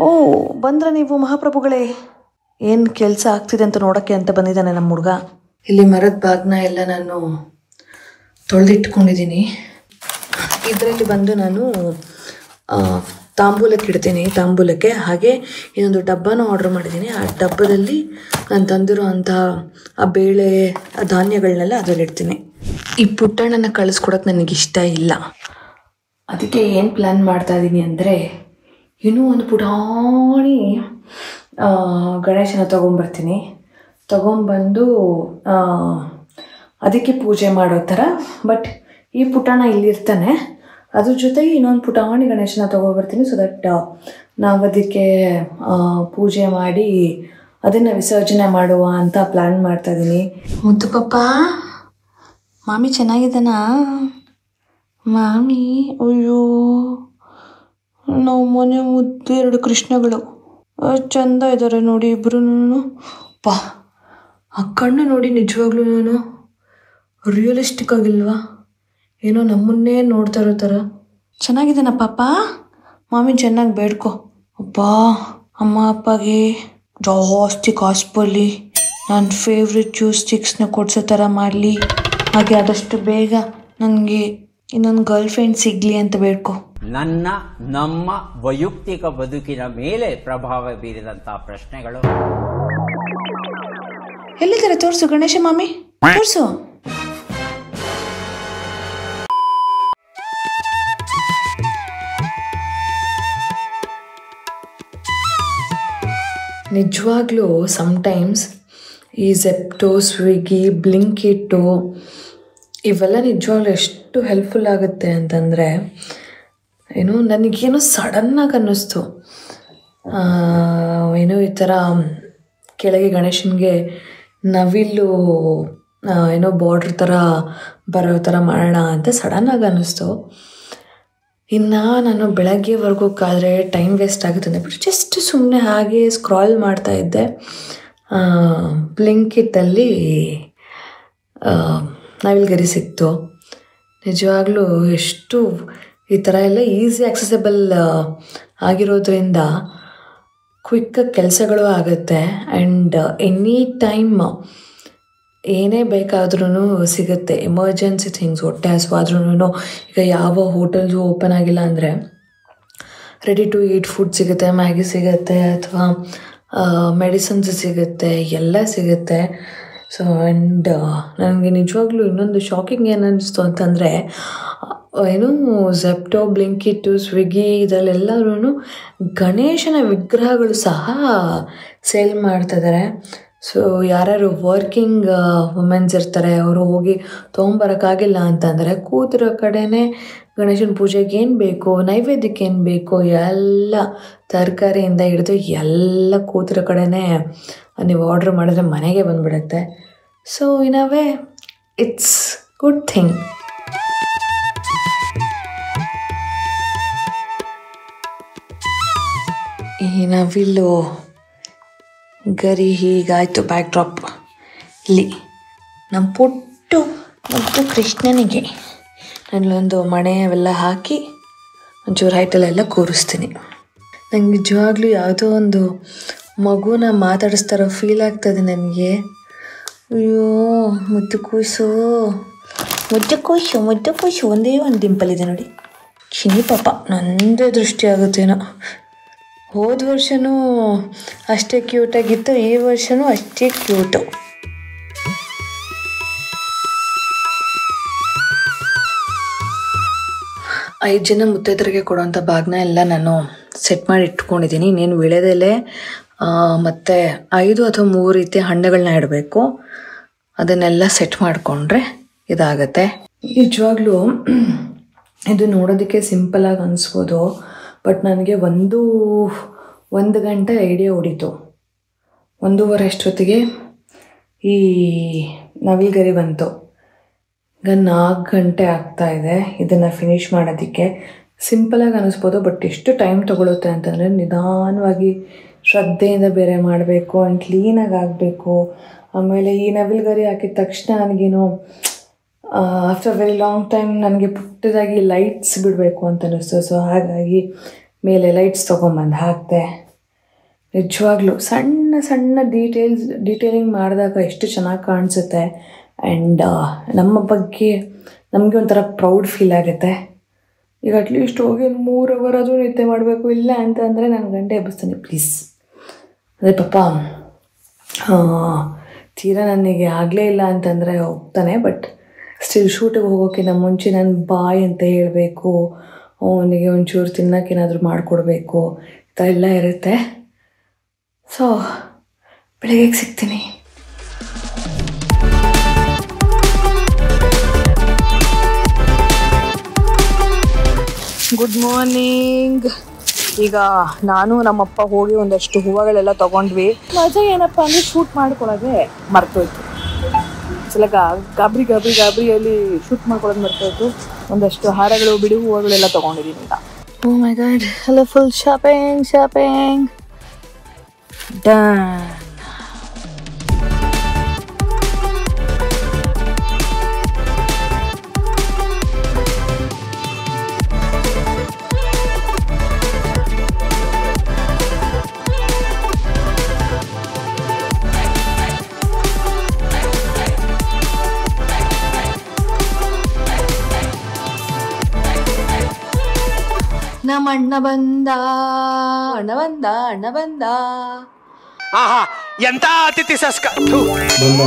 ಓ ಬಂದ್ರೆ ನೀವು ಮಹಾಪ್ರಭುಗಳೇ, ಏನು ಕೆಲಸ ಆಗ್ತಿದೆ ಅಂತ ನೋಡೋಕ್ಕೆ ಅಂತ ಬಂದಿದ್ದಾನೆ ನಮ್ಮ ಹುಡುಗ. ಇಲ್ಲಿ ಮರದ ಬಾಗ್ನ ಎಲ್ಲ ನಾನು ತೊಳೆದಿಟ್ಕೊಂಡಿದ್ದೀನಿ. ಇದರಲ್ಲಿ ಬಂದು ನಾನು ತಾಂಬೂಲಕ್ಕೆ ಇಡ್ತೀನಿ, ತಾಂಬೂಲಕ್ಕೆ. ಹಾಗೆ ಇನ್ನೊಂದು ಡಬ್ಬನ ಆರ್ಡ್ರ್ ಮಾಡಿದ್ದೀನಿ. ಆ ಡಬ್ಬದಲ್ಲಿ ನಾನು ತಂದಿರೋ ಅಂಥ ಆ ಬೇಳೆ, ಆ ಧಾನ್ಯಗಳನ್ನೆಲ್ಲ ಅದರಲ್ಲಿ ಇಡ್ತೀನಿ. ಈ ಪುಟ್ಟಣ್ಣನ ಕಳಿಸ್ಕೊಡೋಕೆ ನನಗಿಷ್ಟ ಇಲ್ಲ. ಅದಕ್ಕೆ ಏನು ಪ್ಲ್ಯಾನ್ ಮಾಡ್ತಾಯಿದ್ದೀನಿ ಅಂದರೆ, ಇನ್ನೂ ಒಂದು ಪುಟಾಣಿ ಗಣೇಶನ ತೊಗೊಂಬಂದು ಅದಕ್ಕೆ ಪೂಜೆ ಮಾಡೋ ಥರ. ಬಟ್ ಈ ಪುಟಾಣ ಇಲ್ಲಿರ್ತಾನೆ, ಅದ್ರ ಜೊತೆಗೆ ಇನ್ನೊಂದು ಪುಟಾಣಿ ಗಣೇಶನ ತೊಗೊಬರ್ತೀನಿ. ಸೊ ದಟ್ ನಾವು ಅದಕ್ಕೆ ಪೂಜೆ ಮಾಡಿ ಅದನ್ನು ವಿಸರ್ಜನೆ ಮಾಡುವ ಅಂತ ಪ್ಲ್ಯಾನ್ ಮಾಡ್ತಾಯಿದ್ದೀನಿ. ಮುದ್ದು ಪಾಪ, ಮಾಮಿ ಚೆನ್ನಾಗಿದ್ದಾನಾ? ಮಾಮಿ, ಅಯ್ಯೋ ನಾವು ಮನೆ ಮುದ್ದು 2 ಕೃಷ್ಣಗಳು ಚಂದ ಇದ್ದಾರೆ ನೋಡಿ ಇಬ್ರು. ಪಾ, ಆ ಕಣ್ಣು ನೋಡಿ ನಿಜವಾಗ್ಲೂ ರಿಯಲಿಸ್ಟಿಕ್ ಆಗಿಲ್ವಾ? ಏನೋ ನಮ್ಮನ್ನೇ ನೋಡ್ತಾ ಇರೋ ಥರ. ಚೆನ್ನಾಗಿದ್ದಾನ ಪಾಪ? ಮಾಮಿ ಚೆನ್ನಾಗಿ ಬೇಡ್ಕೊ. ಅಪ್ಪ, ಅಮ್ಮ ಅಪ್ಪಗೆ ಜಾಸ್ತಿ ಕಾಸ್ಪಲ್ಲಿ ನನ್ನ ಫೇವ್ರೆಟ್ ಜ್ಯೂಸ್ ಸ್ಟಿಕ್ಸ್ನ ಕೊಡ್ಸೋ ಥರ ಮಾಡಲಿ. ಹಾಗೆ ಆದಷ್ಟು ಬೇಗ ನನಗೆ ಇನ್ನೊಂದು ಗರ್ಲ್ ಫ್ರೆಂಡ್ ಸಿಗಲಿ ಅಂತ ಬೇಡ್ಕೊ. ನಮ್ಮ ವೈಯಕ್ತಿಕ ಬದುಕಿನ ಮೇಲೆ ಪ್ರಭಾವ ಬೀರಿದಂತಹ ಪ್ರಶ್ನೆಗಳು. ಎಲ್ಲಿದ್ದಾರೆ? ತೋರಿಸು ಗಣೇಶ ಮಾಮಿ, ತೋರಿಸು. ನಿಜವಾಗ್ಲೂ ಸಮ್ಟೈಮ್ಸ್ ಈ ಝೆಪ್ಟೋ, ಸ್ವಿಗ್ಗಿ, ಬ್ಲಿಂಕಿಟ್ಟು ಇವೆಲ್ಲ ನಿಜವಾಗ್ಲೂ ಎಷ್ಟು ಹೆಲ್ಪ್ಫುಲ್ ಆಗುತ್ತೆ ಅಂತಂದರೆ, ನನಗೇನೋ ಸಡನ್ನಾಗಿ ಅನ್ನಿಸ್ತು, ಈ ಥರ ಕೆಳಗೆ ಗಣೇಶನಿಗೆ ನವಿಲು ಬಾರ್ಡ್ರ್ ಥರ ಬರೋ ಥರ ಮಾಡೋಣ ಅಂತ ಸಡನ್ನಾಗಿ ಅನ್ನಿಸ್ತು. ಇನ್ನು ನಾನು ಬೆಳಗ್ಗೆವರೆಗೂ ಕಾದರೆ ಟೈಮ್ ವೇಸ್ಟ್ ಆಗುತ್ತೆ ಅಂದ್ಬಿಟ್ಟು ಜಸ್ಟ್ ಸುಮ್ಮನೆ ಹಾಗೆ ಸ್ಕ್ರಾಲ್ ಮಾಡ್ತಾಯಿದ್ದೆ. ಬ್ಲಿಂಕಿಟ್ಟಲ್ಲಿ ನವಿಲುಗರಿ ಸಿಕ್ತು. ನಿಜವಾಗ್ಲೂ ಎಷ್ಟು ಈ ಥರ ಎಲ್ಲ ಈಸಿ ಆಕ್ಸೆಸಬಲ್ ಆಗಿರೋದ್ರಿಂದ ಕ್ವಿಕ್ಕಾಗಿ ಕೆಲಸಗಳು ಆಗುತ್ತೆ. ಆ್ಯಂಡ್ ಎನಿ ಟೈಮ್ ಏನೇ ಬೇಕಾದ್ರೂ ಸಿಗುತ್ತೆ. ಎಮರ್ಜೆನ್ಸಿ ಥಿಂಗ್ಸ್, ಹೊಟ್ಟೆ ಹಸುವಾದ್ರೂ, ಈಗ ಯಾವ ಹೋಟೆಲ್ಸು ಓಪನ್ ಆಗಿಲ್ಲ ಅಂದರೆ ರೆಡಿ ಟು ಈಟ್ ಫುಡ್ ಸಿಗುತ್ತೆ, ಮ್ಯಾಗಿ ಸಿಗುತ್ತೆ, ಅಥವಾ ಮೆಡಿಸಿನ್ಸ್ ಸಿಗುತ್ತೆ, ಎಲ್ಲ ಸಿಗುತ್ತೆ. ಸೊ ಆ್ಯಂಡ್ ನನಗೆ ನಿಜವಾಗ್ಲೂ ಇನ್ನೊಂದು ಶಾಕಿಂಗ್ ಏನು ಅನ್ನಿಸ್ತು ಅಂತಂದರೆ, ಝೆಪ್ಟೋ, ಬ್ಲಿಂಕಿಟ್ಟು, ಸ್ವಿಗ್ಗಿ ಇದರಲ್ಲೆಲ್ಲರೂ ಗಣೇಶನ ವಿಗ್ರಹಗಳು ಸಹ ಸೇಲ್ ಮಾಡ್ತಿದ್ದಾರೆ. ಸೊ ಯಾರ್ಯಾರು ವರ್ಕಿಂಗ್ ವುಮೆನ್ಸ್ ಇರ್ತಾರೆ, ಅವರು ಹೋಗಿ ತೊಗೊಂಬರೋಕ್ಕಾಗಿಲ್ಲ ಅಂತಂದರೆ ಕೂತಿರೋ ಕಡೆನೇ ಗಣೇಶನ ಪೂಜೆಗೆ ಏನು ಬೇಕು, ನೈವೇದ್ಯಕ್ಕೆ ಏನು ಬೇಕು, ಎಲ್ಲ ತರಕಾರಿಯಿಂದ ಹಿಡಿದು ಎಲ್ಲ ಕೂತಿರೋ ಕಡೆನೇ ನೀವು ಆರ್ಡ್ರ್ ಮಾಡಿದ್ರೆ ಮನೆಗೆ ಬಂದುಬಿಡುತ್ತೆ. So in a way it's good thing. ಈ ನವಿಲು ಗರಿ ಹೀಗಾಯಿತು ಬ್ಯಾಕ್ ಡ್ರಾಪ್. ಇಲ್ಲಿ ನಮ್ಮ ಪುಟ್ಟು ಮತ್ತು ಕೃಷ್ಣನಿಗೆ ನಾನೊಂದು ಮಣೆ ಅವೆಲ್ಲ ಹಾಕಿ ಒಂಚೂರು ಹೈಟಲ್ಲೆಲ್ಲ ಕೂರಿಸ್ತೀನಿ. ನಂಗೆ ನಿಜವಾಗ್ಲೂ ಯಾವುದೋ ಒಂದು ಮಗುನ ಮಾತಾಡಿಸ್ತಾರೋ ಫೀಲ್ ಆಗ್ತದೆ ನನಗೆ. ಅಯ್ಯೋ ಮುದ್ದು ಕೂಸು, ಮುದ್ದು ಕೂಸು, ಮುದ್ದು ಕೂಸು. ಒಂದೇ ಒಂದು ಡಿಂಪಲ್ ಇದೆ ನೋಡಿ. ಚಿನಿ ಪಾಪ ನಂದೇ ದೃಷ್ಟಿ ಆಗುತ್ತೇನೋ. ಹೋದ ವರ್ಷವೂ ಅಷ್ಟೇ ಕ್ಯೂಟಾಗಿತ್ತು, ಈ ವರ್ಷವೂ ಅಷ್ಟೇ ಕ್ಯೂಟು. ಐದು ಜನ ಮುತ್ತೈದರಿಗೆ ಕೊಡುವಂಥ ಭಾಗನ ಎಲ್ಲ ನಾನು ಸೆಟ್ ಮಾಡಿ ಇಟ್ಕೊಂಡಿದ್ದೀನಿ. ಇನ್ನೇನು ವಿಳೆದೆಲೆ ಮತ್ತು 5 ಅಥವಾ 3 ರೀತಿಯ ಹಣ್ಣುಗಳನ್ನ ಇಡಬೇಕು. ಅದನ್ನೆಲ್ಲ ಸೆಟ್ ಮಾಡಿಕೊಂಡ್ರೆ ಇದಾಗತ್ತೆ. ನಿಜವಾಗ್ಲೂ ಇದು ನೋಡೋದಕ್ಕೆ ಸಿಂಪಲಾಗಿ ಅನಿಸ್ಬೋದು, ಬಟ್ ನನಗೆ ಒಂದು ಗಂಟೆ ಐಡಿಯಾ ಹೊಡಿತು. 1:30 ಅಷ್ಟೊತ್ತಿಗೆ ಈ ನವಿಲುಗರಿ ಬಂತು. ಈಗ 4 ಗಂಟೆ ಆಗ್ತಾಯಿದೆ ಇದನ್ನು ಫಿನಿಷ್ ಮಾಡೋದಕ್ಕೆ. ಸಿಂಪಲಾಗಿ ಅನ್ನಿಸ್ಬೋದು, ಬಟ್ ಎಷ್ಟು ಟೈಮ್ ತೊಗೊಳುತ್ತೆ ಅಂತಂದರೆ ನಿಧಾನವಾಗಿ ಶ್ರದ್ಧೆಯಿಂದ ಬೇರೆ ಮಾಡಬೇಕು, ಆ್ಯಂಡ್ ಕ್ಲೀನಾಗಿ ಆಗಬೇಕು. ಆಮೇಲೆ ಈ ನವಿಲುಗರಿ ಹಾಕಿದ ತಕ್ಷಣ ನನಗೇನು ಆಫ್ಟರ್ ವೆರಿ ಲಾಂಗ್ ಟೈಮ್ ನನಗೆ ಪುಟ್ಟದಾಗಿ ಲೈಟ್ಸ್ ಬಿಡಬೇಕು ಅಂತ ಅನ್ನಿಸ್ತು. ಸೊ ಹಾಗಾಗಿ ಮೇಲೆ ಲೈಟ್ಸ್ ತೊಗೊಂಬಂದು ಹಾಕಿದೆ. ನಿಜವಾಗ್ಲೂ ಸಣ್ಣ ಸಣ್ಣ ಡೀಟೇಲಿಂಗ್ ಮಾಡಿದಾಗ ಎಷ್ಟು ಚೆನ್ನಾಗಿ ಕಾಣಿಸುತ್ತೆ. ಆ್ಯಂಡ್ ನಮ್ಮ ಬಗ್ಗೆ ನಮಗೆ ಒಂಥರ ಪ್ರೌಡ್ ಫೀಲ್ ಆಗುತ್ತೆ. ಈಗ ಅಟ್ಲೀಸ್ಟ್ ಹೋಗಿ ಒಂದು 3 ಅವರ್ ಆದರೂ ನಿದ್ದೆ ಮಾಡಬೇಕು. ಇಲ್ಲ ಅಂತಂದರೆ ನಾನು ಗಂಟೆ ಎಬ್ಬಿಸ್ತೀನಿ ಪ್ಲೀಸ್. ಅದೇ ಪಾಪ ತೀರಾ ನನಗೆ ಆಗಲೇ ಇಲ್ಲ ಅಂತಂದರೆ ಹೋಗ್ತಾನೆ. ಬಟ್ ಸ್ಟಿಲ್ ಶೂಟಿಗೆ ಹೋಗೋಕ್ಕಿಂತ ಮುಂಚೆ ನಾನು ಬಾಯ್ ಅಂತ ಹೇಳಬೇಕು, ಅವನಿಗೆ ಒಂಚೂರು ತಿನ್ನೋಕ್ಕೇನಾದರೂ ಮಾಡಿಕೊಡ್ಬೇಕು, ಈ ಥರ ಎಲ್ಲ ಇರುತ್ತೆ. ಸೊ ಬೆಳಗ್ಗೆ ಸಿಗ್ತೀನಿ. Good morning. ಈಗ ನಾನು ನಮ್ಮಪ್ಪ ಹೋಗಿ ಒಂದಷ್ಟು ಹೂವುಗಳೆಲ್ಲ ತಗೊಂಡ್ವಿ. ಮಜಾ ಏನಪ್ಪ ಅಂದರೆ ಶೂಟ್ ಮಾಡ್ಕೊಳ್ಳೋದೇ ಮರ್ತೋಯ್ತು. ಸಲ ಗಾಬರಿಯಲ್ಲಿ ಶೂಟ್ ಮಾಡ್ಕೊಳ್ಳೋದು ಮರ್ತೋಯ್ತು. ಒಂದಷ್ಟು ಹಾರಗಳು, ಬಿಡಿ ಹೂವುಗಳೆಲ್ಲ ತೊಗೊಂಡಿದ್ದೀನಿ ಈಗ. ಓ ಮೈ ಗಾಡ್, ಎಲ್ಲ ಫುಲ್ ಶಾಪಿಂಗ್ ಡನ್. ನಮ್ಮ ಅಣ್ಣ ಬಂದ. ಎಂತ ಅತಿಥಿ ಸಂಸ್ಕಾರ.